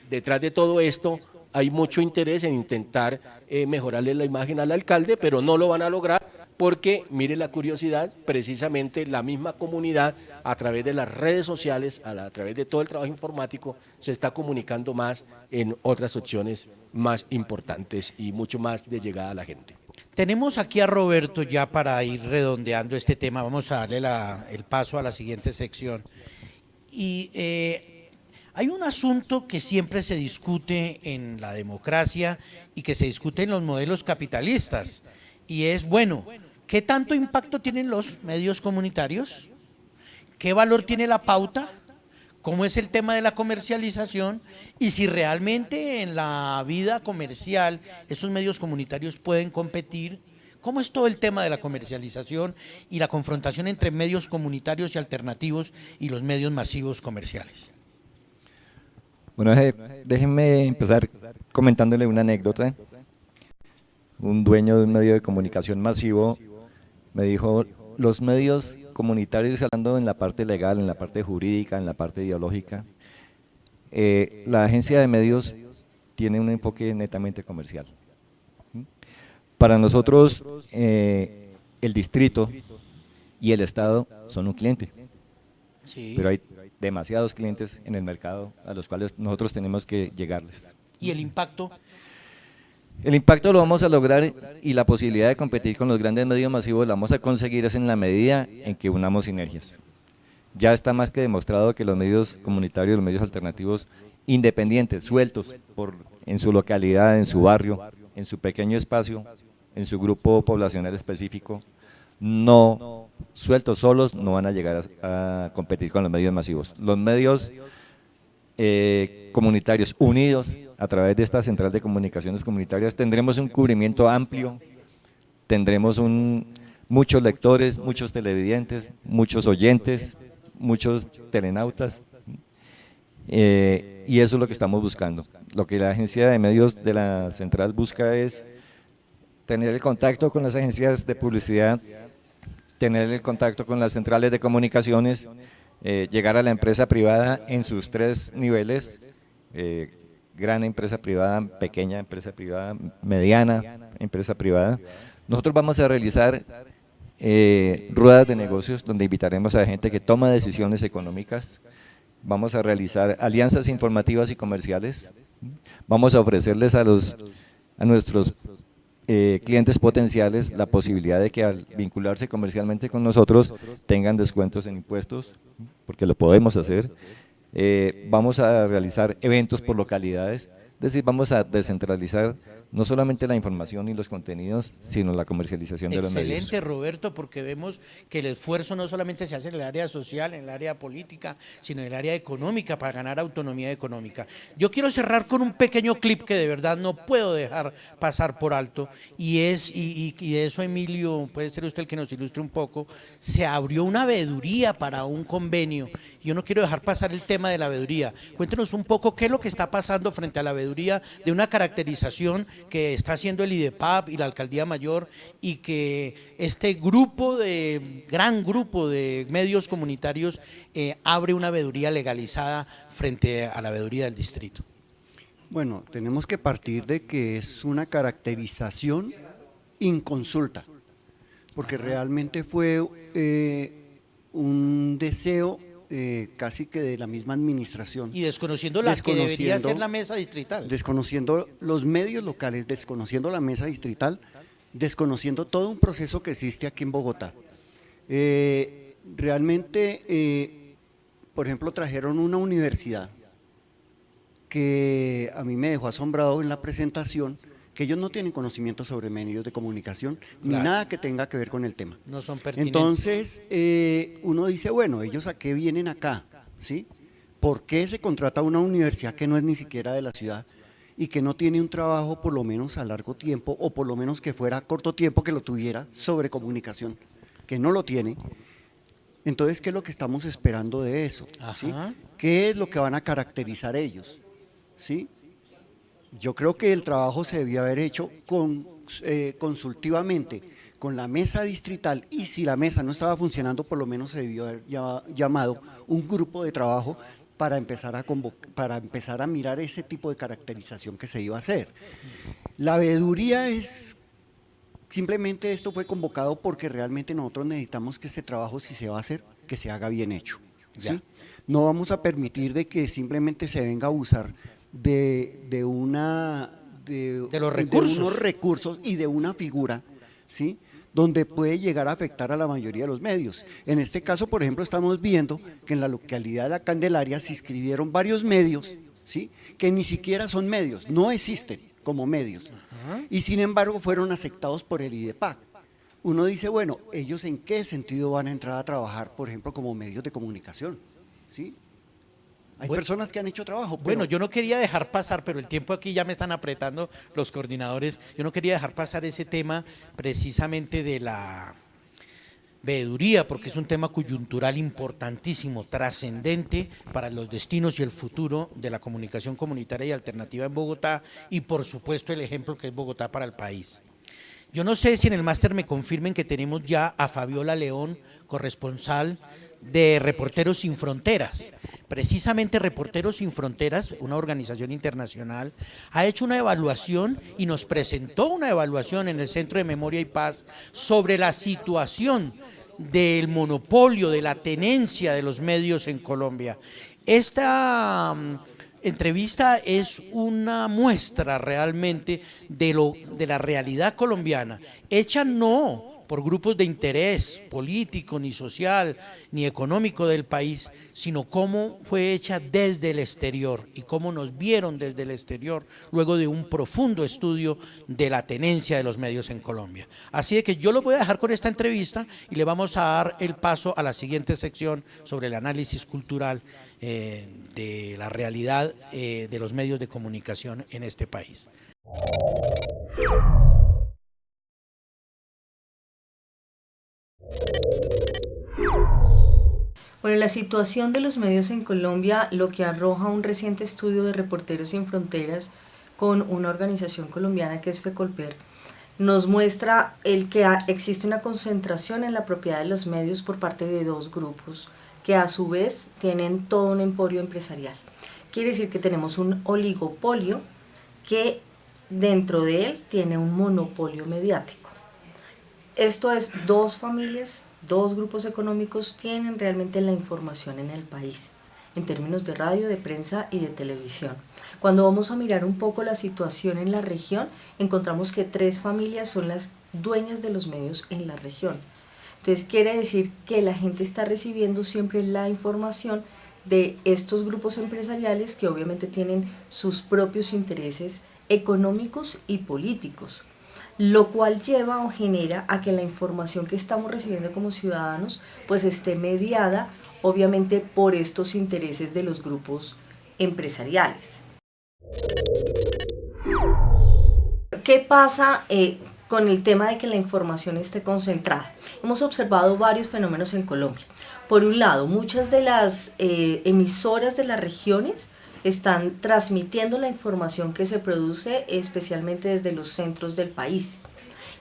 detrás de todo esto hay mucho interés en intentar mejorarle la imagen al alcalde, pero no lo van a lograr porque, mire la curiosidad, precisamente la misma comunidad a través de las redes sociales, a través de todo el trabajo informático, se está comunicando más en otras opciones más importantes y mucho más de llegada a la gente. Tenemos aquí a Roberto ya para ir redondeando este tema, vamos a darle el paso a la siguiente sección. Y hay un asunto que siempre se discute en la democracia y que se discute en los modelos capitalistas, y es, bueno, ¿qué tanto impacto tienen los medios comunitarios? ¿Qué valor tiene la pauta? ¿Cómo es el tema de la comercialización? Y si realmente en la vida comercial esos medios comunitarios pueden competir ¿Cómo es todo el tema de la comercialización y la confrontación entre medios comunitarios y alternativos y los medios masivos comerciales? Bueno, déjenme empezar comentándole una anécdota. Un dueño de un medio de comunicación masivo me dijo, los medios comunitarios, hablando en la parte legal, en la parte jurídica, en la parte ideológica, la agencia de medios tiene un enfoque netamente comercial. Para nosotros, el distrito y el Estado son un cliente, Sí. pero hay demasiados clientes en el mercado a los cuales nosotros tenemos que llegarles. ¿Y el impacto? El impacto lo vamos a lograr y la posibilidad de competir con los grandes medios masivos la vamos a conseguir es en la medida en que unamos sinergias. Ya está más que demostrado que los medios comunitarios, los medios alternativos, independientes, sueltos en su localidad, en su barrio, en su pequeño espacio, en su grupo poblacional específico, no sueltos solos no van a llegar a competir con los medios masivos. Los medios comunitarios unidos a través de esta central de comunicaciones comunitarias tendremos un cubrimiento amplio, tendremos muchos lectores, muchos televidentes, muchos oyentes, muchos telenautas, y eso es lo que estamos buscando. Lo que la agencia de medios de la central busca es tener el contacto con las agencias de publicidad, tener el contacto con las centrales de comunicaciones, llegar a la empresa privada en sus 3 niveles, gran empresa privada, pequeña empresa privada, mediana empresa privada. Nosotros vamos a realizar ruedas de negocios donde invitaremos a gente que toma decisiones económicas, vamos a realizar alianzas informativas y comerciales, vamos a ofrecerles a nuestros clientes potenciales la posibilidad de que al vincularse comercialmente con nosotros tengan descuentos en impuestos, porque lo podemos hacer. Vamos a realizar eventos por localidades, es decir, vamos a descentralizar no solamente la información y los contenidos, sino la comercialización de los medios. Excelente, Roberto, porque vemos que el esfuerzo no solamente se hace en el área social, en el área política, sino en el área económica para ganar autonomía económica. Yo quiero cerrar con un pequeño clip que de verdad no puedo dejar pasar por alto, y de eso, Emilio, puede ser usted el que nos ilustre un poco. Se abrió una veeduría para un convenio. Yo no quiero dejar pasar el tema de la veeduría. Cuéntenos un poco qué es lo que está pasando frente a la veeduría de una caracterización que está haciendo el IDEPAP y la Alcaldía Mayor, y que este gran grupo de medios comunitarios abre una veeduría legalizada frente a la veeduría del distrito. Bueno, tenemos que partir de que es una caracterización inconsulta, porque realmente fue un deseo casi que de la misma administración. Y desconociendo la que debería ser la mesa distrital. Desconociendo los medios locales, desconociendo la mesa distrital, desconociendo todo un proceso que existe aquí en Bogotá. Realmente, por ejemplo, trajeron una universidad que a mí me dejó asombrado en la presentación, que ellos no tienen conocimiento sobre medios de comunicación, claro, ni nada que tenga que ver con el tema. No son pertinentes. Entonces, uno dice, bueno, ¿ellos a qué vienen acá? ¿Sí? ¿Por qué se contrata una universidad que no es ni siquiera de la ciudad y que no tiene un trabajo por lo menos a largo tiempo, o por lo menos que fuera a corto tiempo que lo tuviera sobre comunicación, que no lo tiene? Entonces, ¿qué es lo que estamos esperando de eso? ¿Sí? ¿Qué es lo que van a caracterizar ellos? ¿Sí? Yo creo que el trabajo se debió haber hecho consultivamente con la mesa distrital, y si la mesa no estaba funcionando, por lo menos se debió haber llamado un grupo de trabajo para empezar a mirar ese tipo de caracterización que se iba a hacer. La veeduría simplemente esto fue convocado porque realmente nosotros necesitamos que ese trabajo, si se va a hacer, que se haga bien hecho, ¿sí? No vamos a permitir de que simplemente se venga a abusar de unos recursos y de una figura, ¿sí?, donde puede llegar a afectar a la mayoría de los medios. En este caso, por ejemplo, estamos viendo que en la localidad de La Candelaria se inscribieron varios medios, ¿sí?, que ni siquiera son medios, no existen como medios, y sin embargo fueron aceptados por el IDEPAC. Uno dice, bueno, ¿ellos en qué sentido van a entrar a trabajar, por ejemplo, como medios de comunicación? ¿Sí? Hay Bueno, personas que han hecho trabajo. Bueno, pero yo no quería dejar pasar, pero el tiempo aquí ya me están apretando los coordinadores, yo no quería dejar pasar ese tema precisamente de la veeduría, porque es un tema coyuntural importantísimo, trascendente para los destinos y el futuro de la comunicación comunitaria y alternativa en Bogotá y por supuesto el ejemplo que es Bogotá para el país. Yo no sé si en el máster me confirmen que tenemos ya a Fabiola León, corresponsal de Reporteros Sin Fronteras. Precisamente Reporteros Sin Fronteras, una organización internacional, ha hecho una evaluación y nos presentó una evaluación en el Centro de Memoria y Paz sobre la situación del monopolio, de la tenencia de los medios en Colombia. Esta entrevista es una muestra realmente de la realidad colombiana, hecha no por grupos de interés político, ni social, ni económico del país, sino cómo fue hecha desde el exterior y cómo nos vieron desde el exterior luego de un profundo estudio de la tenencia de los medios en Colombia. Así de que yo lo voy a dejar con esta entrevista y le vamos a dar el paso a la siguiente sección sobre el análisis cultural de la realidad de los medios de comunicación en este país. Bueno, la situación de los medios en Colombia, lo que arroja un reciente estudio de Reporteros Sin Fronteras con una organización colombiana que es FECOLPER, nos muestra existe una concentración en la propiedad de los medios por parte de dos grupos que a su vez tienen todo un emporio empresarial. Quiere decir que tenemos un oligopolio que dentro de él tiene un monopolio mediático. Esto es, dos familias, dos grupos económicos tienen realmente la información en el país, en términos de radio, de prensa y de televisión. Cuando vamos a mirar un poco la situación en la región, encontramos que 3 familias son las dueñas de los medios en la región. Entonces quiere decir que la gente está recibiendo siempre la información de estos grupos empresariales que obviamente tienen sus propios intereses económicos y políticos, lo cual lleva o genera a que la información que estamos recibiendo como ciudadanos pues esté mediada obviamente por estos intereses de los grupos empresariales. ¿Qué pasa con el tema de que la información esté concentrada? Hemos observado varios fenómenos en Colombia. Por un lado, muchas de las emisoras de las regiones están transmitiendo la información que se produce especialmente desde los centros del país.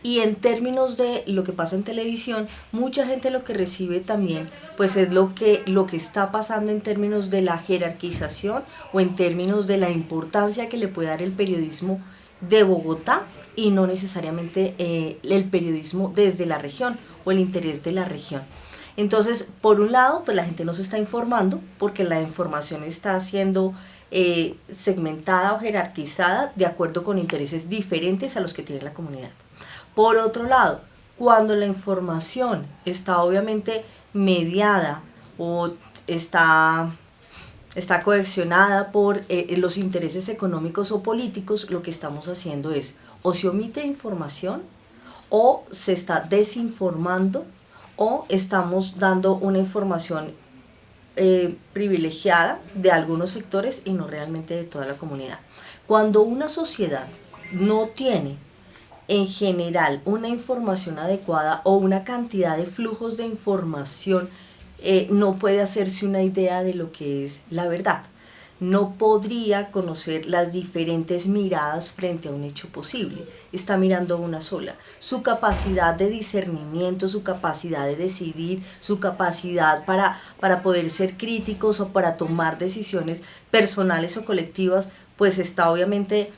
Y en términos de lo que pasa en televisión, mucha gente lo que recibe también pues es lo que está pasando en términos de la jerarquización o en términos de la importancia que le puede dar el periodismo de Bogotá y no necesariamente el periodismo desde la región o el interés de la región. Entonces, por un lado, pues la gente no se está informando porque la información está siendo segmentada o jerarquizada de acuerdo con intereses diferentes a los que tiene la comunidad. Por otro lado, cuando la información está obviamente mediada o está coaccionada por los intereses económicos o políticos, lo que estamos haciendo es o se omite información o se está desinformando o estamos dando una información privilegiada de algunos sectores y no realmente de toda la comunidad. Cuando una sociedad no tiene en general una información adecuada o una cantidad de flujos de información, no puede hacerse una idea de lo que es la verdad. No podría conocer las diferentes miradas frente a un hecho posible. Está mirando una sola. Su capacidad de discernimiento, su capacidad de decidir, su capacidad para poder ser críticos o para tomar decisiones personales o colectivas, pues está obviamente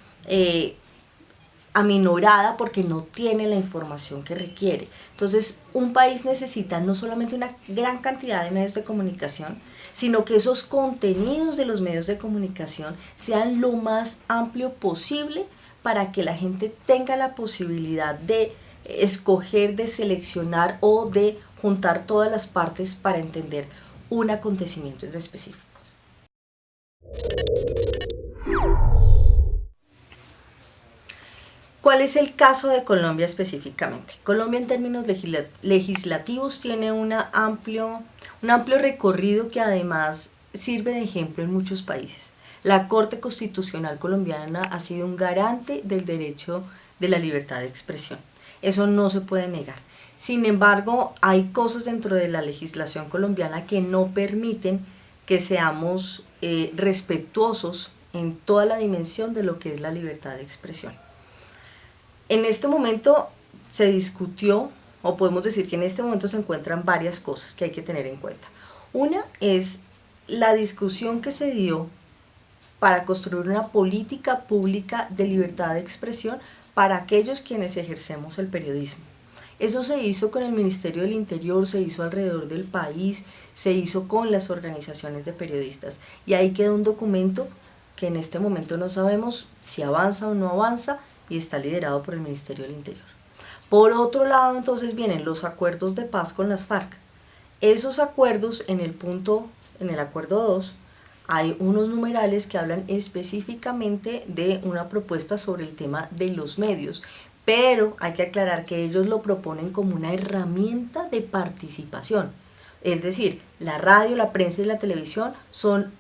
aminorada porque no tiene la información que requiere. Entonces, un país necesita no solamente una gran cantidad de medios de comunicación, sino que esos contenidos de los medios de comunicación sean lo más amplio posible para que la gente tenga la posibilidad de escoger, de seleccionar o de juntar todas las partes para entender un acontecimiento en específico. ¿Cuál es el caso de Colombia específicamente? Colombia en términos legislativos tiene un amplio recorrido que además sirve de ejemplo en muchos países. La Corte Constitucional colombiana ha sido un garante del derecho de la libertad de expresión. Eso no se puede negar. Sin embargo, hay cosas dentro de la legislación colombiana que no permiten que seamos respetuosos en toda la dimensión de lo que es la libertad de expresión. En este momento se discutió, o podemos decir que en este momento se encuentran varias cosas que hay que tener en cuenta. Una es la discusión que se dio para construir una política pública de libertad de expresión para aquellos quienes ejercemos el periodismo. Eso se hizo con el Ministerio del Interior, se hizo alrededor del país, se hizo con las organizaciones de periodistas. Y ahí queda un documento que en este momento no sabemos si avanza o no avanza y está liderado por el Ministerio del Interior. Por otro lado, entonces vienen los acuerdos de paz con las FARC. Esos acuerdos, en el acuerdo 2, hay unos numerales que hablan específicamente de una propuesta sobre el tema de los medios, pero hay que aclarar que ellos lo proponen como una herramienta de participación. Es decir, la radio, la prensa y la televisión son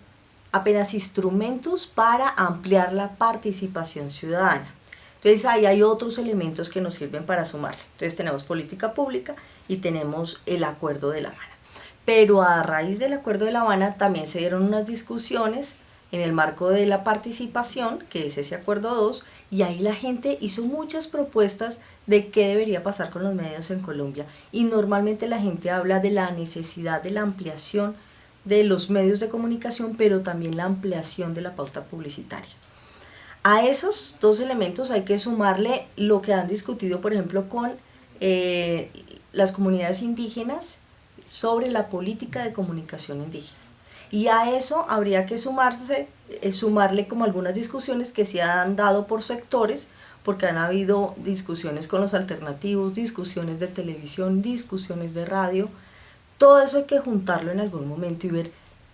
apenas instrumentos para ampliar la participación ciudadana. Entonces ahí hay otros elementos que nos sirven para sumarle. Entonces tenemos política pública y tenemos el Acuerdo de La Habana. Pero a raíz del Acuerdo de La Habana también se dieron unas discusiones en el marco de la participación, que es ese Acuerdo 2, y ahí la gente hizo muchas propuestas de qué debería pasar con los medios en Colombia. Y normalmente la gente habla de la necesidad de la ampliación de los medios de comunicación, pero también la ampliación de la pauta publicitaria. A esos dos elementos hay que sumarle lo que han discutido, por ejemplo, con las comunidades indígenas sobre la política de comunicación indígena. Y a eso habría que sumarle como algunas discusiones que se han dado por sectores, porque han habido discusiones con los alternativos, discusiones de televisión, discusiones de radio. Todo eso hay que juntarlo en algún momento y ver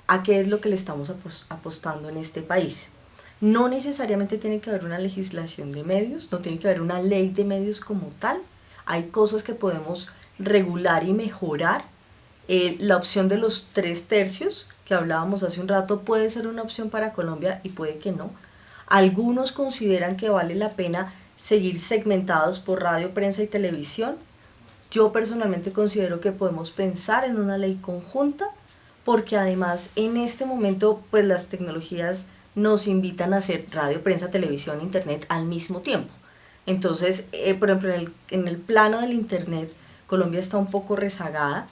a qué es lo que le estamos apostando en este país. No necesariamente tiene que haber una legislación de medios, no tiene que haber una ley de medios como tal. Hay cosas que podemos regular y mejorar. La opción de los 3/3 que hablábamos hace un rato puede ser una opción para Colombia y puede que no. Algunos consideran que vale la pena seguir segmentados por radio, prensa y televisión. Yo personalmente considero que podemos pensar en una ley conjunta, porque además en este momento pues las tecnologías nos invitan a hacer radio, prensa, televisión, internet al mismo tiempo. Entonces, por ejemplo, en el plano del internet, Colombia está un poco rezagada.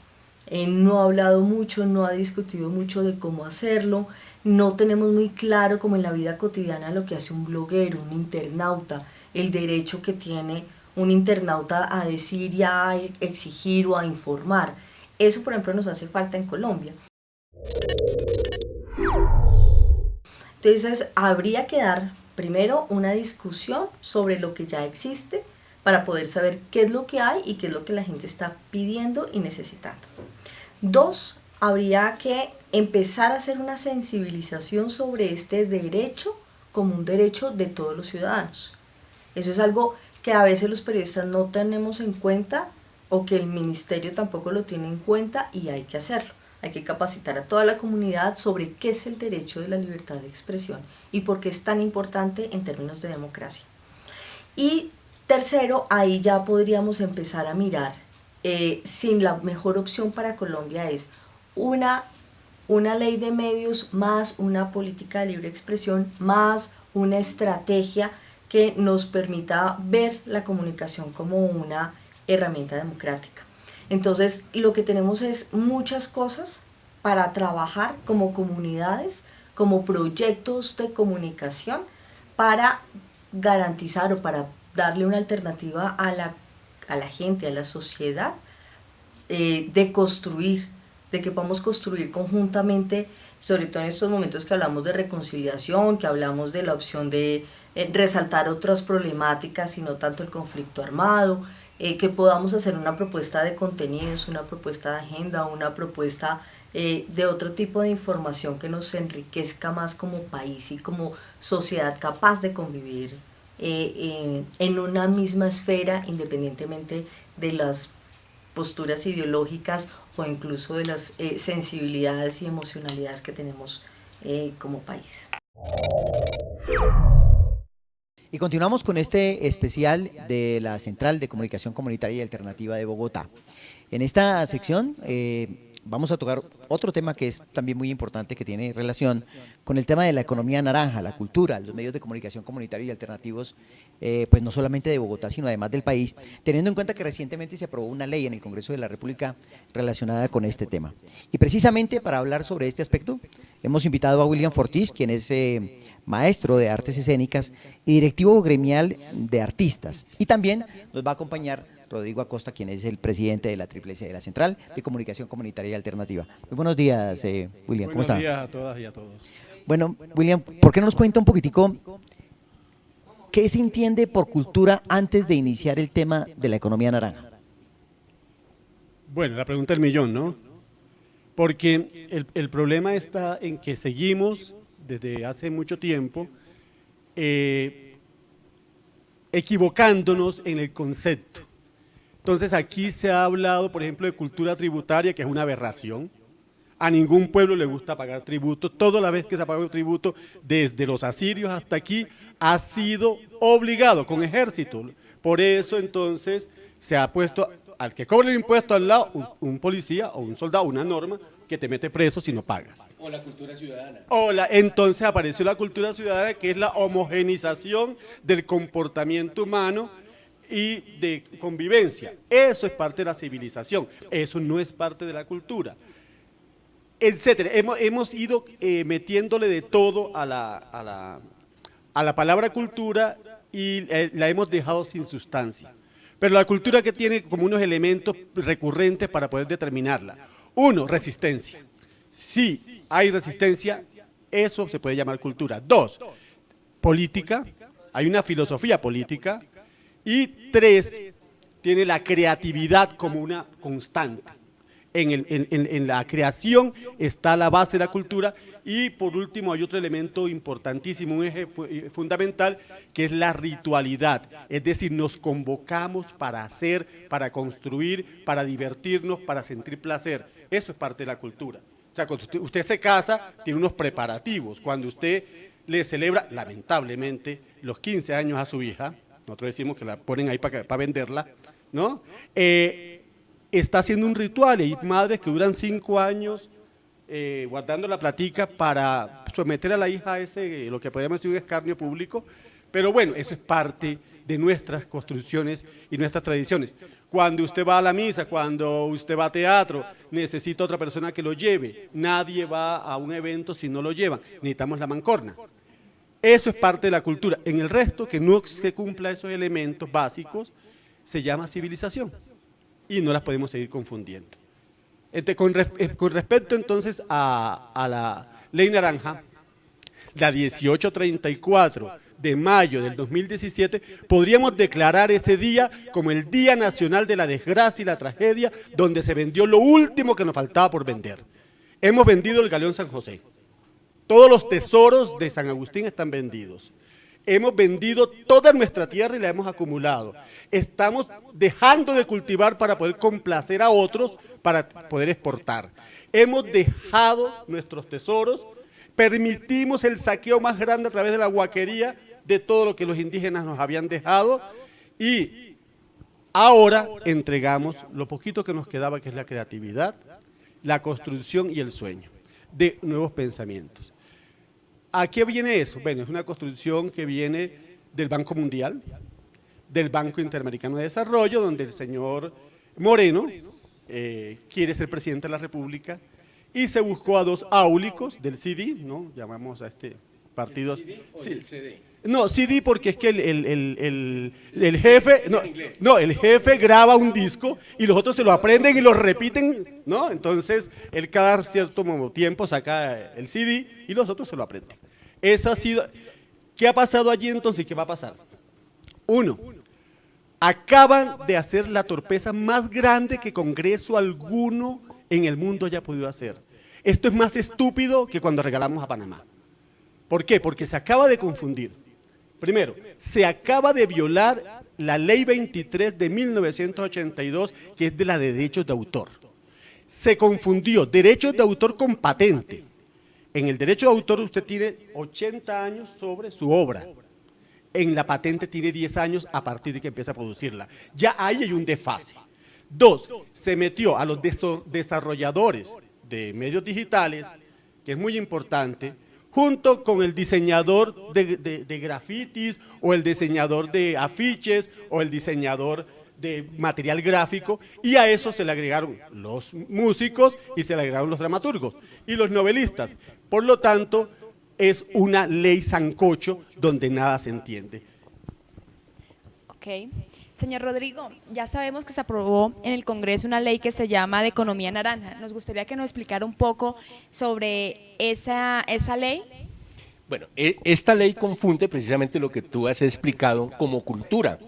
No ha hablado mucho, no ha discutido mucho de cómo hacerlo, no tenemos muy claro como en la vida cotidiana lo que hace un bloguero, un internauta, el derecho que tiene un internauta a decir y a exigir o a informar. Eso, por ejemplo, nos hace falta en Colombia. Entonces, habría que dar primero una discusión sobre lo que ya existe para poder saber qué es lo que hay y qué es lo que la gente está pidiendo y necesitando. 2, habría que empezar a hacer una sensibilización sobre este derecho como un derecho de todos los ciudadanos. Eso es algo que a veces los periodistas no tenemos en cuenta o que el ministerio tampoco lo tiene en cuenta y hay que hacerlo. Hay que capacitar a toda la comunidad sobre qué es el derecho de la libertad de expresión y por qué es tan importante en términos de democracia. Y tercero, ahí ya podríamos empezar a mirar si la mejor opción para Colombia es una ley de medios más una política de libre expresión más una estrategia que nos permita ver la comunicación como una herramienta democrática. Entonces, lo que tenemos es muchas cosas para trabajar como comunidades, como proyectos de comunicación para garantizar o para darle una alternativa a la gente, a la sociedad, de construir, de que podamos construir conjuntamente, sobre todo en estos momentos que hablamos de reconciliación, que hablamos de la opción de resaltar otras problemáticas y no tanto el conflicto armado, que podamos hacer una propuesta de contenidos, una propuesta de agenda, una propuesta de otro tipo de información que nos enriquezca más como país y como sociedad capaz de convivir en una misma esfera, independientemente de las posturas ideológicas o incluso de las sensibilidades y emocionalidades que tenemos como país. Y continuamos con este especial de la Central de Comunicación Comunitaria y Alternativa de Bogotá. En esta sección vamos a tocar otro tema que es también muy importante, que tiene relación con el tema de la economía naranja, la cultura, los medios de comunicación comunitarios y alternativos, pues no solamente de Bogotá, sino además del país, teniendo en cuenta que recientemente se aprobó una ley en el Congreso de la República relacionada con este tema. Y precisamente para hablar sobre este aspecto, hemos invitado a William Fortis, quien es maestro de artes escénicas y directivo gremial de artistas. Y también nos va a acompañar Rodrigo Acosta, quien es el presidente de la Tríplice de la Central de Comunicación Comunitaria y Alternativa. Muy buenos días, William, ¿cómo está? Buenos días a todas y a todos. Bueno, William, ¿por qué no nos cuenta un poquitico qué se entiende por cultura antes de iniciar el tema de la economía naranja? Bueno, la pregunta del millón, ¿no? Porque el problema está en que seguimos desde hace mucho tiempo equivocándonos en el concepto. Entonces aquí se ha hablado, por ejemplo, de cultura tributaria, que es una aberración. A ningún pueblo le gusta pagar tributo. Toda la vez que se ha pagado tributo, desde los asirios hasta aquí, ha sido obligado con ejército. Por eso entonces se ha puesto al que cobre el impuesto al lado un policía o un soldado, una norma que te mete preso si no pagas. O la cultura ciudadana. Entonces apareció la cultura ciudadana, que es la homogenización del comportamiento humano y de convivencia. Eso es parte de la civilización, eso no es parte de la cultura, etcétera. Hemos ido metiéndole de todo a la palabra cultura y la hemos dejado sin sustancia. Pero la cultura, que tiene como unos elementos recurrentes para poder determinarla. Uno, resistencia. Si hay resistencia, eso se puede llamar cultura. Dos, política, hay una filosofía política. Y tres, tiene la creatividad como una constante. En la creación está la base de la cultura. Y por último hay otro elemento importantísimo, un eje fundamental, que es la ritualidad. Es decir, nos convocamos para hacer, para construir, para divertirnos, para sentir placer. Eso es parte de la cultura. O sea, cuando usted se casa, tiene unos preparativos. Cuando usted le celebra, lamentablemente, los 15 años a su hija, nosotros decimos que la ponen ahí para venderla, ¿no? Está haciendo un ritual, y hay madres que duran 5 años guardando la platica para someter a la hija a lo que podríamos decir un escarnio público, pero bueno, eso es parte de nuestras construcciones y nuestras tradiciones. Cuando usted va a la misa, cuando usted va a teatro, necesita otra persona que lo lleve. Nadie va a un evento si no lo llevan, necesitamos la mancorna. Eso es parte de la cultura. En el resto, que no se cumpla esos elementos básicos, se llama civilización y no las podemos seguir confundiendo. Con respecto entonces a la Ley Naranja, la 1834 de mayo del 2017, podríamos declarar ese día como el Día Nacional de la Desgracia y la Tragedia, donde se vendió lo último que nos faltaba por vender. Hemos vendido el Galeón San José. Todos los tesoros de San Agustín están vendidos. Hemos vendido toda nuestra tierra y la hemos acumulado. Estamos dejando de cultivar para poder complacer a otros, para poder exportar. Hemos dejado nuestros tesoros, permitimos el saqueo más grande a través de la huaquería de todo lo que los indígenas nos habían dejado, y ahora entregamos lo poquito que nos quedaba, que es la creatividad, la construcción y el sueño de nuevos pensamientos. ¿A qué viene eso? Bueno, es una construcción que viene del Banco Mundial, del Banco Interamericano de Desarrollo, donde el señor Moreno quiere ser presidente de la República, y se buscó a 2 áulicos del CD, ¿no? Llamamos a este partido. ¿El CD o el CD? No, CD, porque es que el jefe, el jefe graba un disco y los otros se lo aprenden y lo repiten, ¿no? Entonces, él cada cierto tiempo saca el CD y los otros se lo aprenden. Eso ha sido. ¿Qué ha pasado allí entonces? ¿Qué va a pasar? Uno, acaban de hacer la torpeza más grande que Congreso alguno en el mundo haya podido hacer. Esto es más estúpido que cuando regalamos a Panamá. ¿Por qué? Porque se acaba de confundir. Primero, se acaba de violar la Ley 23 de 1982, que es de la de derechos de autor. se confundió derechos de autor con patente. En el derecho de autor usted tiene 80 años sobre su obra. En la patente tiene 10 años a partir de que empieza a producirla. Ya ahí hay un desfase. 2, se metió a los desarrolladores de medios digitales, que es muy importante, junto con el diseñador de grafitis o el diseñador de afiches o el diseñador de material gráfico, y a eso se le agregaron los músicos y se le agregaron los dramaturgos y los novelistas. Por lo tanto, es una ley sancocho donde nada se entiende. Ok. Señor Rodrigo, ya sabemos que se aprobó en el Congreso una ley que se llama de economía naranja. Nos gustaría que nos explicara un poco sobre esa ley. Bueno, esta ley confunde precisamente lo que tú has explicado como cultura.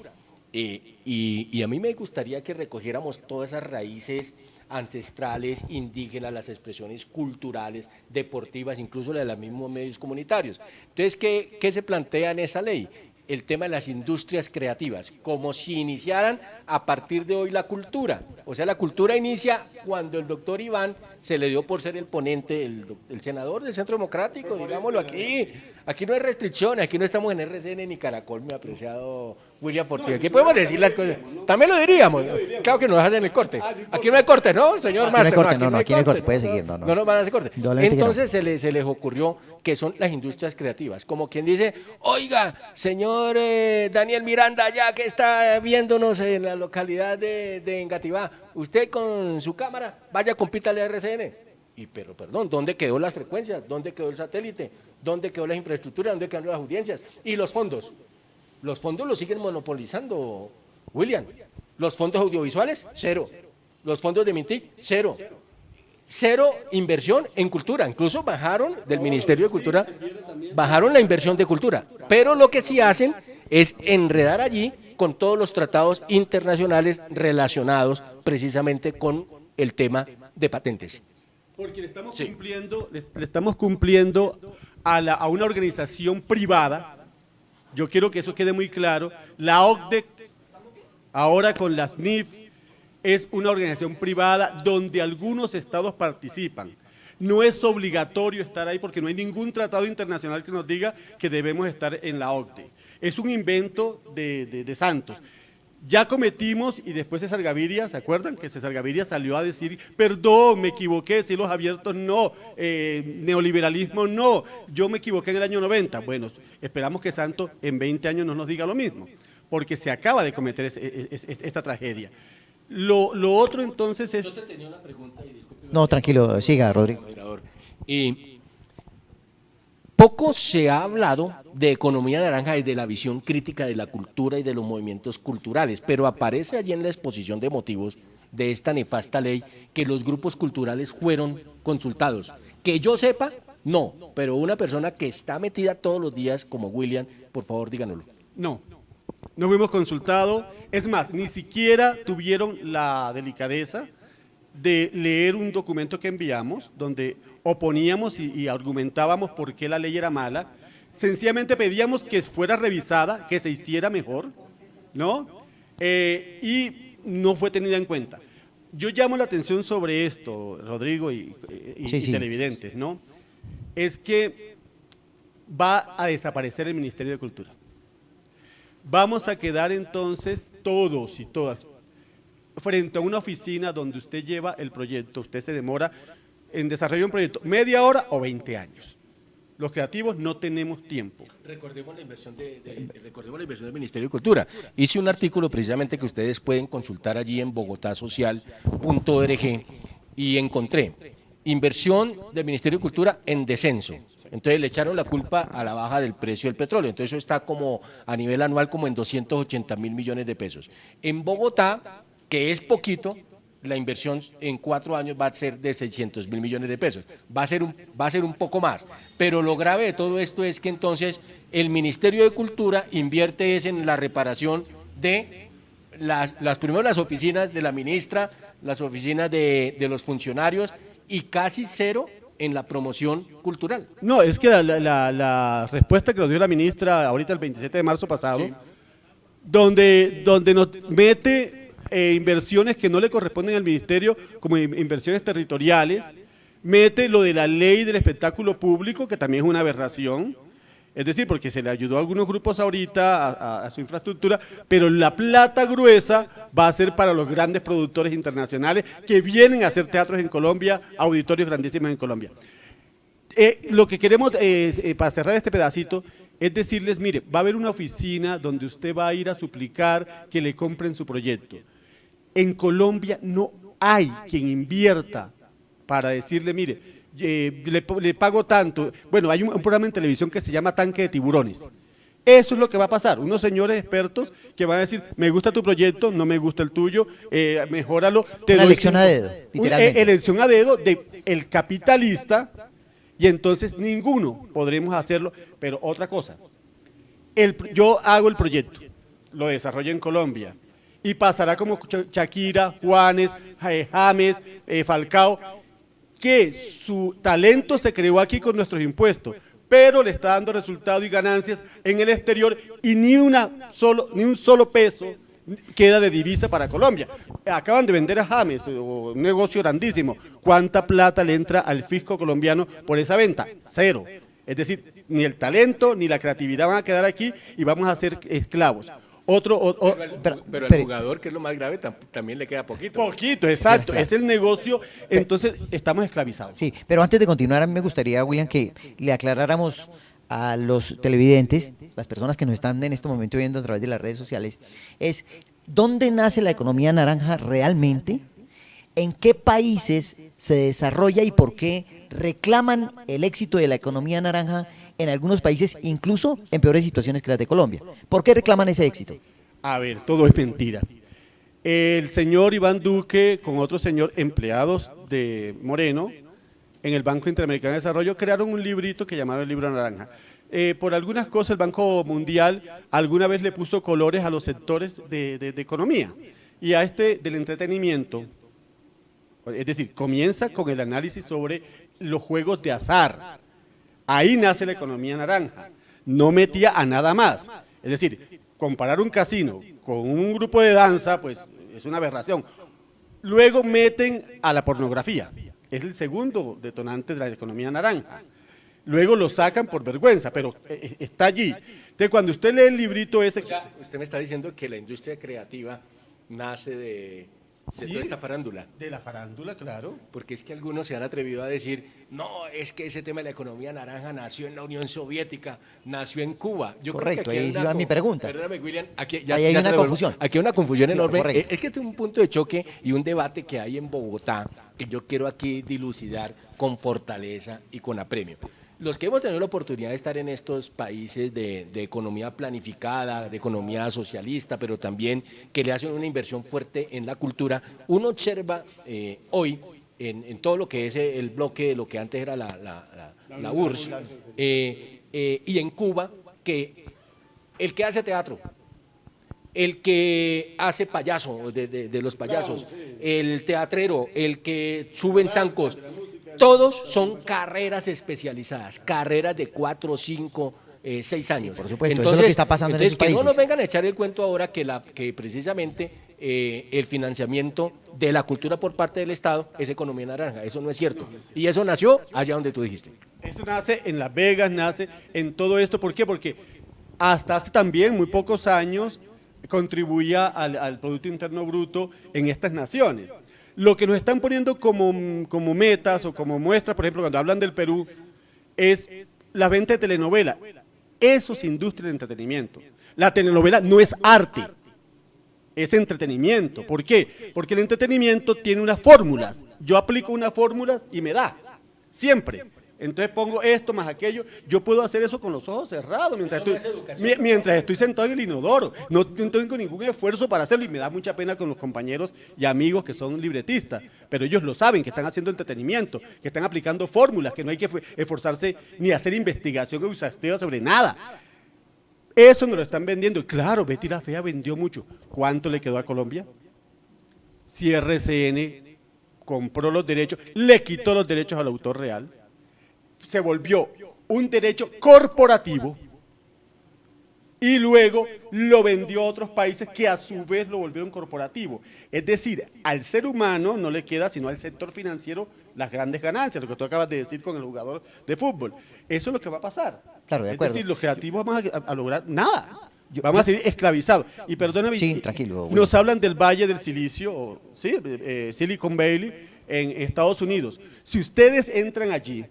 Y a mí me gustaría que recogiéramos todas esas raíces ancestrales, indígenas, las expresiones culturales, deportivas, incluso las de los mismos medios comunitarios. Entonces, ¿qué se plantea en esa ley? El tema de las industrias creativas, como si iniciaran a partir de hoy la cultura. O sea, la cultura inicia cuando el doctor Iván se le dio por ser el ponente, el senador del Centro Democrático, digámoslo aquí. Aquí no hay restricciones, aquí no estamos en RCN ni Caracol, mi apreciado William Fortier. Aquí podemos decir las cosas. También lo diríamos. Claro que nos hacen el corte. Aquí no hay corte, ¿no, señor Máster? Aquí no hay corte, puede seguir. No nos van a hacer corte. Entonces se les ocurrió que son las industrias creativas. Como quien dice, oiga, señor Daniel Miranda, ya que está viéndonos en la localidad de Engativá, usted con su cámara, vaya, compítale a RCN. Pero perdón, ¿dónde quedó las frecuencias? ¿Dónde quedó el satélite? ¿Dónde quedó las infraestructuras? ¿Dónde quedaron las audiencias? Y los fondos. Los fondos los siguen monopolizando, William. Los fondos audiovisuales, cero. Los fondos de MINTIC, cero. Cero inversión en cultura. Incluso bajaron del Ministerio de Cultura, bajaron la inversión de cultura. Pero lo que sí hacen es enredar allí con todos los tratados internacionales relacionados precisamente con el tema de patentes. Porque le estamos cumpliendo a una organización privada. Yo quiero que eso quede muy claro. La OCDE, ahora con las NIF, es una organización privada donde algunos estados participan. No es obligatorio estar ahí porque no hay ningún tratado internacional que nos diga que debemos estar en la OCDE. Es un invento de Santos. Ya cometimos, y después César Gaviria, ¿se acuerdan? Que César Gaviria salió a decir, perdón, me equivoqué, cielos abiertos no, neoliberalismo no, yo me equivoqué en el año 90. Bueno, esperamos que Santos en 20 años no nos diga lo mismo, porque se acaba de cometer esta tragedia. Lo otro entonces es... Yo te tenía una pregunta y disculpe. No, tranquilo, siga, Rodrigo. Poco se ha hablado de economía naranja y de la visión crítica de la cultura y de los movimientos culturales, pero aparece allí en la exposición de motivos de esta nefasta ley que los grupos culturales fueron consultados. Que yo sepa, no, pero una persona que está metida todos los días como William, por favor díganoslo. No fuimos consultados, es más, ni siquiera tuvieron la delicadeza de leer un documento que enviamos donde oponíamos y argumentábamos por qué la ley era mala. Sencillamente pedíamos que fuera revisada, que se hiciera mejor, ¿no? Y no fue tenida en cuenta. Yo llamo la atención sobre esto, Rodrigo y televidentes, ¿no? Es que va a desaparecer el Ministerio de Cultura. Vamos a quedar entonces todos y todas frente a una oficina donde usted lleva el proyecto, usted se demora en desarrollar un proyecto media hora o 20 años. Los creativos no tenemos tiempo. Recordemos la inversión del Ministerio de Cultura. Hice un artículo precisamente que ustedes pueden consultar allí en bogotasocial.org y encontré inversión del Ministerio de Cultura en descenso. Entonces le echaron la culpa a la baja del precio del petróleo. Entonces eso está como a nivel anual como en 280.000 millones de pesos. En Bogotá, que es poquito, la inversión en 4 años va a ser de 600.000 millones de pesos. Va a ser un poco más. Pero lo grave de todo esto es que entonces el Ministerio de Cultura invierte en la reparación de primero las oficinas de la ministra, las oficinas de los funcionarios y casi cero en la promoción cultural. No, es que la respuesta que nos dio la ministra ahorita el 27 de marzo pasado, donde nos mete inversiones que no le corresponden al ministerio como inversiones territoriales, mete lo de la ley del espectáculo público, que también es una aberración, es decir, porque se le ayudó a algunos grupos ahorita a su infraestructura, pero la plata gruesa va a ser para los grandes productores internacionales que vienen a hacer teatros en Colombia, auditorios grandísimos en Colombia. Lo que queremos, para cerrar este pedacito, es decirles, mire, va a haber una oficina donde usted va a ir a suplicar que le compren su proyecto. En Colombia no hay quien invierta para decirle, mire, le pago tanto. Bueno, hay un programa en televisión que se llama Tanque de Tiburones. Eso es lo que va a pasar, unos señores expertos que van a decir, me gusta tu proyecto, no me gusta el tuyo, mejóralo. Una elección a dedo, literalmente. Elección a dedo del capitalista, y entonces ninguno podremos hacerlo. Pero otra cosa, yo hago el proyecto, lo desarrollo en Colombia, y pasará como Shakira, Juanes, James, Falcao, que su talento se creó aquí con nuestros impuestos, pero le está dando resultados y ganancias en el exterior, y ni un solo peso queda de divisa para Colombia. Acaban de vender a James, un negocio grandísimo. ¿Cuánta plata le entra al fisco colombiano por esa venta? Cero. Es decir, ni el talento ni la creatividad van a quedar aquí y vamos a ser esclavos. Pero al jugador, que es lo más grave, también le queda poquito. Poquito, exacto. Es el negocio, entonces estamos esclavizados. Sí, pero antes de continuar, a mí me gustaría, William, que le aclaráramos a los televidentes, las personas que nos están en este momento viendo a través de las redes sociales, es ¿dónde nace la economía naranja realmente? ¿En qué países se desarrolla y por qué reclaman el éxito de la economía naranja en algunos países, incluso en peores situaciones que las de Colombia? ¿Por qué reclaman ese éxito? A ver, todo es mentira. El señor Iván Duque, con otro señor, empleados de Moreno, en el Banco Interamericano de Desarrollo, crearon un librito que llamaron el Libro Naranja. Por algunas cosas, el Banco Mundial alguna vez le puso colores a los sectores de economía. Y a este del entretenimiento, es decir, comienza con el análisis sobre los juegos de azar. Ahí nace la economía naranja. No metía a nada más. Es decir, comparar un casino con un grupo de danza, pues es una aberración. Luego meten a la pornografía. Es el segundo detonante de la economía naranja. Luego lo sacan por vergüenza, pero está allí. Entonces, cuando usted lee el librito ese... O sea, usted me está diciendo que la industria creativa nace de toda esta farándula. De la farándula, claro. Porque es que algunos se han atrevido a decir, no, es que ese tema de la economía naranja nació en la Unión Soviética, nació en Cuba. Yo correcto, creo que ahí iba mi pregunta. Perdóname, William, aquí ahí hay una confusión. Aquí hay una confusión enorme. Correcto. Es que este es un punto de choque y un debate que hay en Bogotá, que yo quiero aquí dilucidar con fortaleza y con apremio. Los que hemos tenido la oportunidad de estar en estos países de economía planificada, de economía socialista, pero también que le hacen una inversión fuerte en la cultura, uno observa hoy en todo lo que es el bloque de lo que antes era la URSS, y en Cuba, que el que hace teatro, el que hace payaso, de los payasos, el teatrero, el que sube en zancos, todos son carreras especializadas, carreras de 4, 5, 6 años. Por supuesto, eso es lo que está pasando en esos países. Que no nos vengan a echar el cuento ahora que precisamente el financiamiento de la cultura por parte del Estado es economía naranja. Eso no es cierto. Y eso nació allá donde tú dijiste. Eso nace en Las Vegas, nace en todo esto. ¿Por qué? Porque hasta hace también muy pocos años contribuía al Producto Interno Bruto en estas naciones. Lo que nos están poniendo como metas o como muestras, por ejemplo, cuando hablan del Perú, es la venta de telenovela. Eso es industria de entretenimiento. La telenovela no es arte, es entretenimiento. ¿Por qué? Porque el entretenimiento tiene unas fórmulas. Yo aplico unas fórmulas y me da, siempre. Entonces pongo esto más aquello. Yo puedo hacer eso con los ojos cerrados mientras estoy sentado en el inodoro. No tengo ningún esfuerzo para hacerlo y me da mucha pena con los compañeros y amigos que son libretistas. Pero ellos lo saben, que están haciendo entretenimiento, que están aplicando fórmulas, que no hay que esforzarse ni hacer investigación o exhaustiva sobre nada. Eso nos lo están vendiendo. Y claro, Betty la Fea vendió mucho. ¿Cuánto le quedó a Colombia? Si RCN compró los derechos, le quitó los derechos al autor real, se volvió un derecho corporativo y luego lo vendió a otros países que a su vez lo volvieron corporativo. Es decir, al ser humano no le queda sino al sector financiero las grandes ganancias, lo que tú acabas de decir con el jugador de fútbol. Eso es lo que va a pasar. Claro, de es acuerdo. decir, los creativos vamos a lograr nada. Vamos a seguir esclavizados. Y perdóname, Sí, tranquilo. nos hablan del Valle del Silicio, ¿sí? Silicon Valley, en Estados Unidos. Si ustedes entran allí,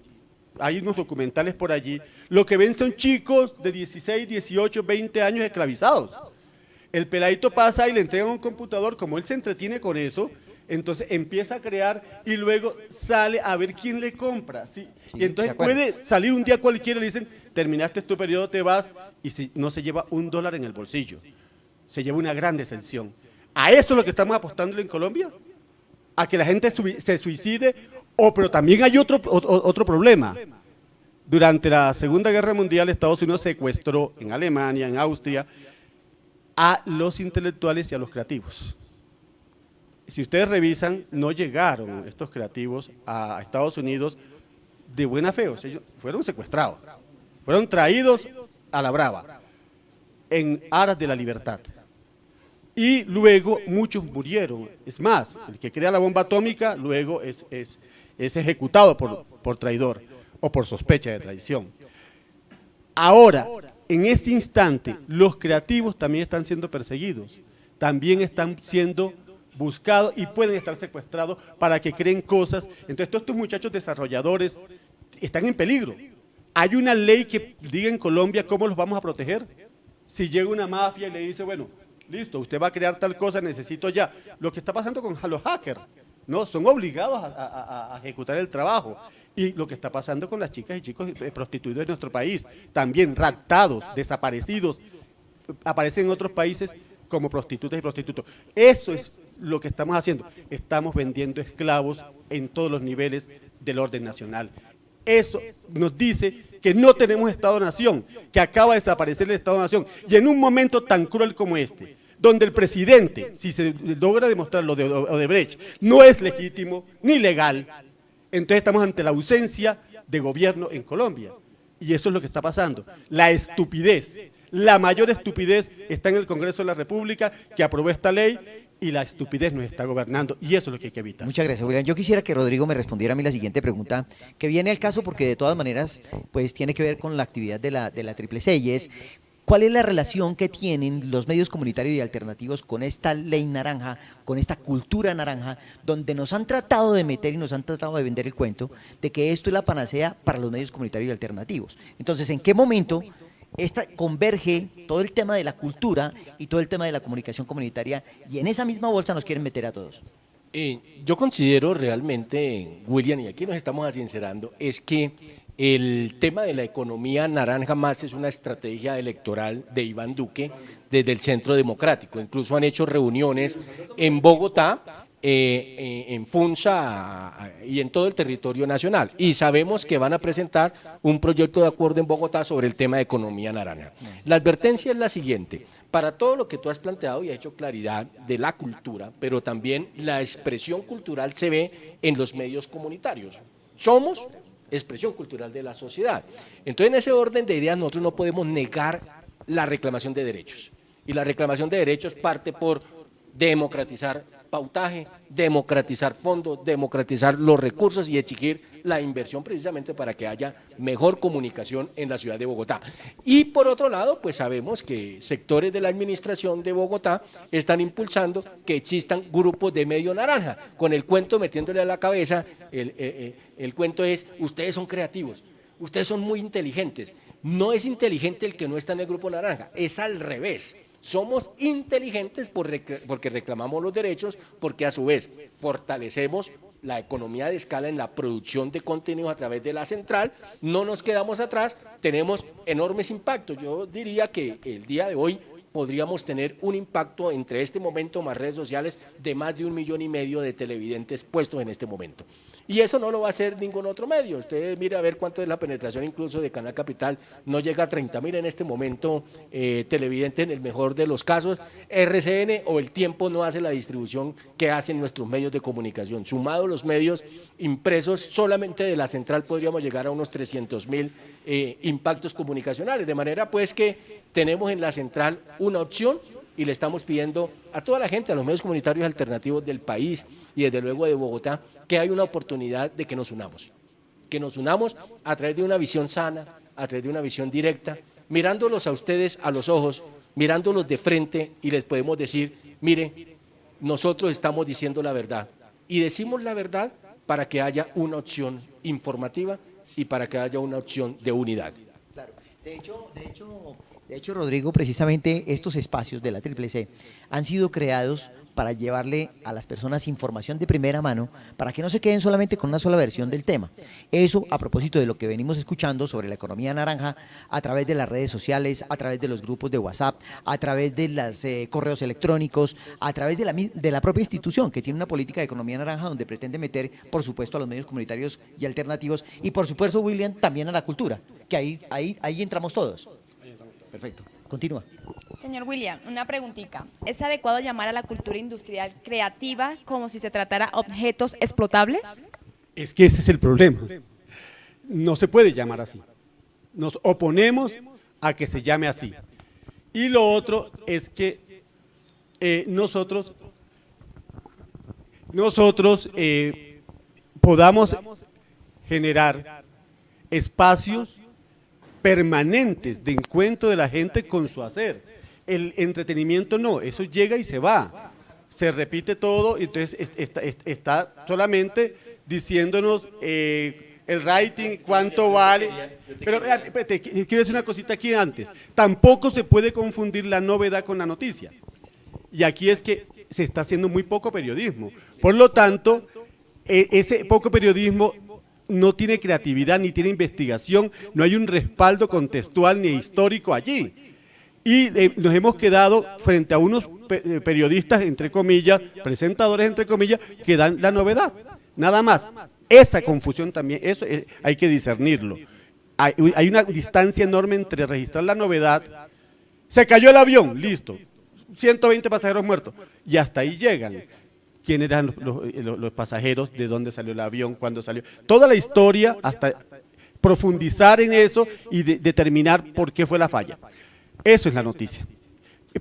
hay unos documentales por allí, lo que ven son chicos de 16, 18, 20 años esclavizados. El peladito pasa y le entregan un computador, como él se entretiene con eso, entonces empieza a crear y luego sale a ver quién le compra. ¿sí? Y entonces puede salir un día cualquiera y le dicen, terminaste tu periodo, te vas, y no se lleva $1 en el bolsillo. Se lleva una gran decepción. ¿A eso es lo que estamos apostando en Colombia? ¿A que la gente se suicide? Pero también hay otro problema. Durante la Segunda Guerra Mundial, Estados Unidos secuestró en Alemania, en Austria, a los intelectuales y a los creativos. Si ustedes revisan, no llegaron estos creativos a Estados Unidos de buena fe, o sea, ellos fueron secuestrados, fueron traídos a la brava, en aras de la libertad. Y luego muchos murieron. Es más, el que crea la bomba atómica luego es ejecutado por traidor o por sospecha de traición. Ahora, en este instante, los creativos también están siendo perseguidos, también están siendo buscados y pueden estar secuestrados para que creen cosas. Entonces, todos estos muchachos desarrolladores están en peligro. ¿Hay una ley que diga en Colombia cómo los vamos a proteger? Si llega una mafia y le dice, bueno, listo, usted va a crear tal cosa, necesito ya. Lo que está pasando con los hackers, ¿no? Son obligados a ejecutar el trabajo. Y lo que está pasando con las chicas y chicos prostituidos en nuestro país, también raptados, desaparecidos, aparecen en otros países como prostitutas y prostitutos. Eso es lo que estamos haciendo. Estamos vendiendo esclavos en todos los niveles del orden nacional. Eso nos dice que no tenemos Estado-Nación, que acaba de desaparecer el Estado-Nación. Y en un momento tan cruel como este, donde el presidente, si se logra demostrar lo de Odebrecht, no es legítimo ni legal, entonces estamos ante la ausencia de gobierno en Colombia. Y eso es lo que está pasando. La estupidez, la mayor estupidez está en el Congreso de la República, que aprobó esta ley, y la estupidez nos está gobernando, y eso es lo que hay que evitar. Muchas gracias, William. Yo quisiera que Rodrigo me respondiera a mí la siguiente pregunta, que viene al caso porque de todas maneras pues tiene que ver con la actividad de la Triple C, y es ¿cuál es la relación que tienen los medios comunitarios y alternativos con esta ley naranja, con esta cultura naranja, donde nos han tratado de meter y nos han tratado de vender el cuento de que esto es la panacea para los medios comunitarios y alternativos? Entonces, ¿en qué momento converge todo el tema de la cultura y todo el tema de la comunicación comunitaria, y en esa misma bolsa nos quieren meter a todos? Yo considero realmente, William, y aquí nos estamos sincerando, es que el tema de la economía naranja más es una estrategia electoral de Iván Duque desde el Centro Democrático. Incluso han hecho reuniones en Bogotá, en Funza y en todo el territorio nacional. Y sabemos que van a presentar un proyecto de acuerdo en Bogotá sobre el tema de economía naranja. La advertencia es la siguiente: para todo lo que tú has planteado y has hecho claridad de la cultura, pero también la expresión cultural se ve en los medios comunitarios. Somos expresión cultural de la sociedad. Entonces, en ese orden de ideas, nosotros no podemos negar la reclamación de derechos. Y la reclamación de derechos parte por democratizar pautaje, democratizar fondos, democratizar los recursos y exigir la inversión precisamente para que haya mejor comunicación en la ciudad de Bogotá. Y por otro lado, pues sabemos que sectores de la administración de Bogotá están impulsando que existan grupos de medio naranja, con el cuento metiéndole a la cabeza, el cuento es, ustedes son creativos, ustedes son muy inteligentes. No es inteligente el que no está en el grupo naranja, es al revés. Somos inteligentes porque reclamamos los derechos, porque a su vez fortalecemos la economía de escala en la producción de contenidos a través de la central, no nos quedamos atrás, tenemos enormes impactos. Yo diría que el día de hoy podríamos tener un impacto entre este momento más redes sociales de más de 1,5 millones de televidentes puestos en este momento. Y eso no lo va a hacer ningún otro medio. Usted mira a ver cuánto es la penetración incluso de Canal Capital, no llega a 30.000 en este momento televidentes en el mejor de los casos. RCN o El Tiempo no hace la distribución que hacen nuestros medios de comunicación. Sumados los medios impresos, solamente de la central podríamos llegar a unos 300.000 impactos comunicacionales. De manera pues que tenemos en la central una opción y le estamos pidiendo a toda la gente, a los medios comunitarios alternativos del país y desde luego de Bogotá, que hay una oportunidad de que nos unamos a través de una visión sana, a través de una visión directa, mirándolos a ustedes a los ojos, mirándolos de frente y les podemos decir, mire, nosotros estamos diciendo la verdad y decimos la verdad para que haya una opción informativa y para que haya una opción de unidad. Claro. De hecho, Rodrigo, precisamente estos espacios de la CCC han sido creados para llevarle a las personas información de primera mano, para que no se queden solamente con una sola versión del tema. Eso a propósito de lo que venimos escuchando sobre la economía naranja, a través de las redes sociales, a través de los grupos de WhatsApp, a través de los correos electrónicos, a través de la propia institución que tiene una política de economía naranja donde pretende meter, por supuesto, a los medios comunitarios y alternativos y, por supuesto, William, también a la cultura, que ahí entramos todos. Perfecto. Continúa. Señor William, una preguntita. ¿Es adecuado llamar a la cultura industrial creativa como si se tratara objetos explotables? Es que ese es el problema. No se puede llamar así. Nos oponemos a que se llame así. Y lo otro es que nosotros podamos generar espacios permanentes de encuentro de la gente con su hacer. El entretenimiento no, eso llega y se va, se repite todo, entonces está solamente diciéndonos el rating, cuánto vale. Pero quiero decir una cosita aquí antes, tampoco se puede confundir la novedad con la noticia. Y aquí es que se está haciendo muy poco periodismo. Por lo tanto, ese poco periodismo no tiene creatividad ni tiene investigación, no hay un respaldo contextual ni histórico allí. Y nos hemos quedado frente a unos periodistas, entre comillas, presentadores, entre comillas, que dan la novedad, nada más. Esa confusión también, eso hay que discernirlo. Hay una distancia enorme entre registrar la novedad, se cayó el avión, listo, 120 pasajeros muertos, y hasta ahí llegan. ¿Quiénes eran los pasajeros? ¿De dónde salió el avión? ¿Cuándo salió? Toda la historia, hasta profundizar en eso y determinar por qué fue la falla. Eso es la noticia.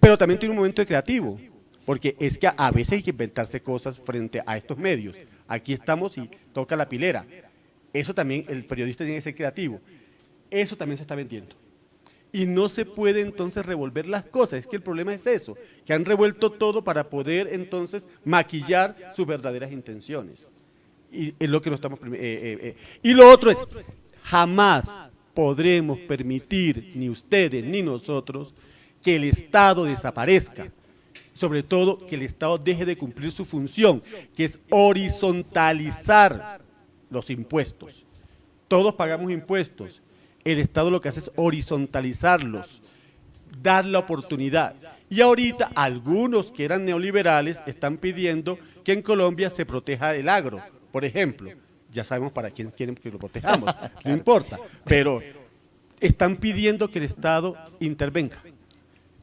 Pero también tiene un momento creativo, porque es que a veces hay que inventarse cosas frente a estos medios. Aquí estamos y toca la pilera. Eso también, el periodista tiene que ser creativo. Eso también se está vendiendo. Y no se puede entonces revolver las cosas, es que el problema es eso, que han revuelto todo para poder entonces maquillar sus verdaderas intenciones. Y es lo que no estamos y lo otro es, jamás podremos permitir, ni ustedes ni nosotros, que el Estado desaparezca. Sobre todo que el Estado deje de cumplir su función, que es horizontalizar los impuestos. Todos pagamos impuestos. El Estado lo que hace es horizontalizarlos, dar la oportunidad. Y ahorita algunos que eran neoliberales están pidiendo que en Colombia se proteja el agro, por ejemplo. Ya sabemos para quién quieren que lo protejamos, no importa, pero están pidiendo que el Estado intervenga.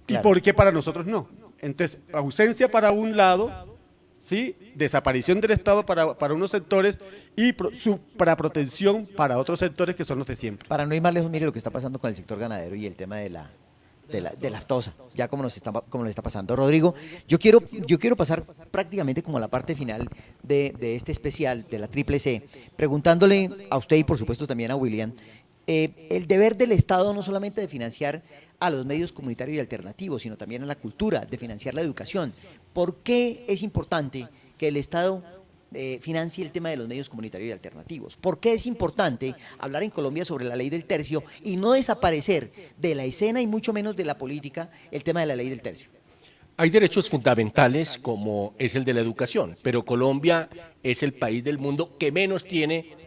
¿Y por qué para nosotros no? Entonces, ausencia para un lado, ¿sí? Desaparición del Estado para unos sectores y para protección para otros sectores que son los de siempre. Para no ir más lejos, mire lo que está pasando con el sector ganadero y el tema de la aftosa, ya como nos está pasando. Rodrigo, yo quiero pasar prácticamente como a la parte final de este especial de la CCC, preguntándole a usted y por supuesto también a William, el deber del Estado no solamente de financiar a los medios comunitarios y alternativos, sino también a la cultura, de financiar la educación. ¿Por qué es importante que el Estado financie el tema de los medios comunitarios y alternativos? ¿Por qué es importante hablar en Colombia sobre la ley del tercio y no desaparecer de la escena y mucho menos de la política el tema de la ley del tercio? Hay derechos fundamentales como es el de la educación, pero Colombia es el país del mundo que menos tiene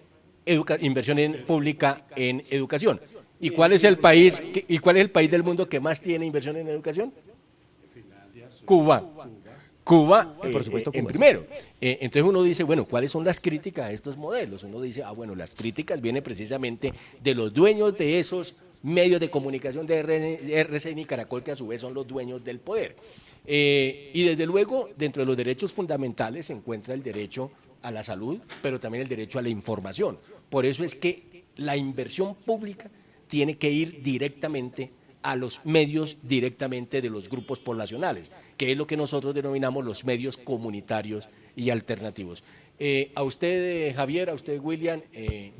inversión pública en educación. ¿Y cuál es el país del mundo que más tiene inversión en educación? Cuba. Cuba, Por supuesto, en Cuba. primero. Entonces uno dice, bueno, ¿cuáles son las críticas a estos modelos? Uno dice, bueno, las críticas vienen precisamente de los dueños de esos medios de comunicación de RCN y Caracol, que a su vez son los dueños del poder. Y desde luego, dentro de los derechos fundamentales se encuentra el derecho a la salud, pero también el derecho a la información. Por eso es que la inversión pública tiene que ir directamente a los medios, directamente de los grupos poblacionales, que es lo que nosotros denominamos los medios comunitarios y alternativos. A usted, Javier, a usted, William,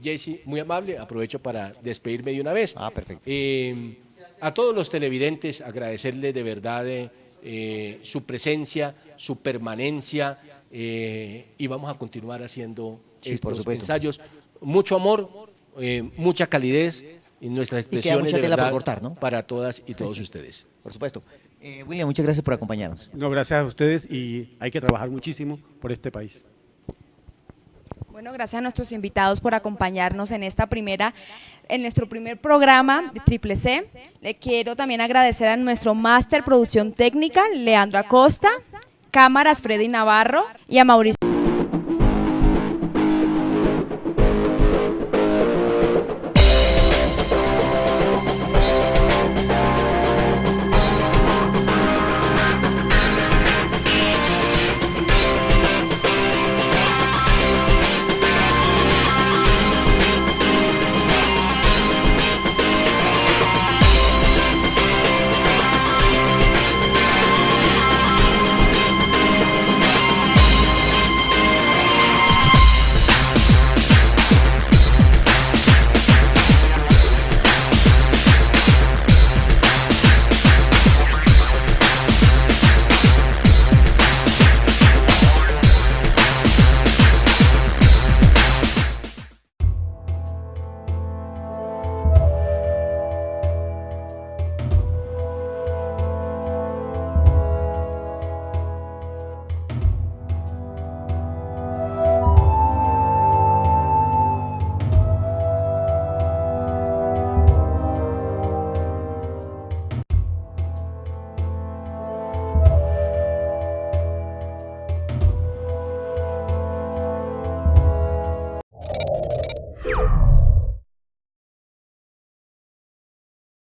Jesse, muy amable, aprovecho para despedirme de una vez. Perfecto. A todos los televidentes, agradecerles de verdad su presencia, su permanencia, y vamos a continuar haciendo estos ensayos. Mucho amor, mucha calidez, y nuestras expresiones mucha de tela por verdad cortar, ¿no? para todas y todos ustedes. Por supuesto. William, muchas gracias por acompañarnos. No, gracias a ustedes y hay que trabajar muchísimo por este país. Bueno, gracias a nuestros invitados por acompañarnos en nuestro primer programa de Triple C. Le quiero también agradecer a nuestro máster producción técnica, Leandro Acosta, cámaras Freddy Navarro y a Mauricio.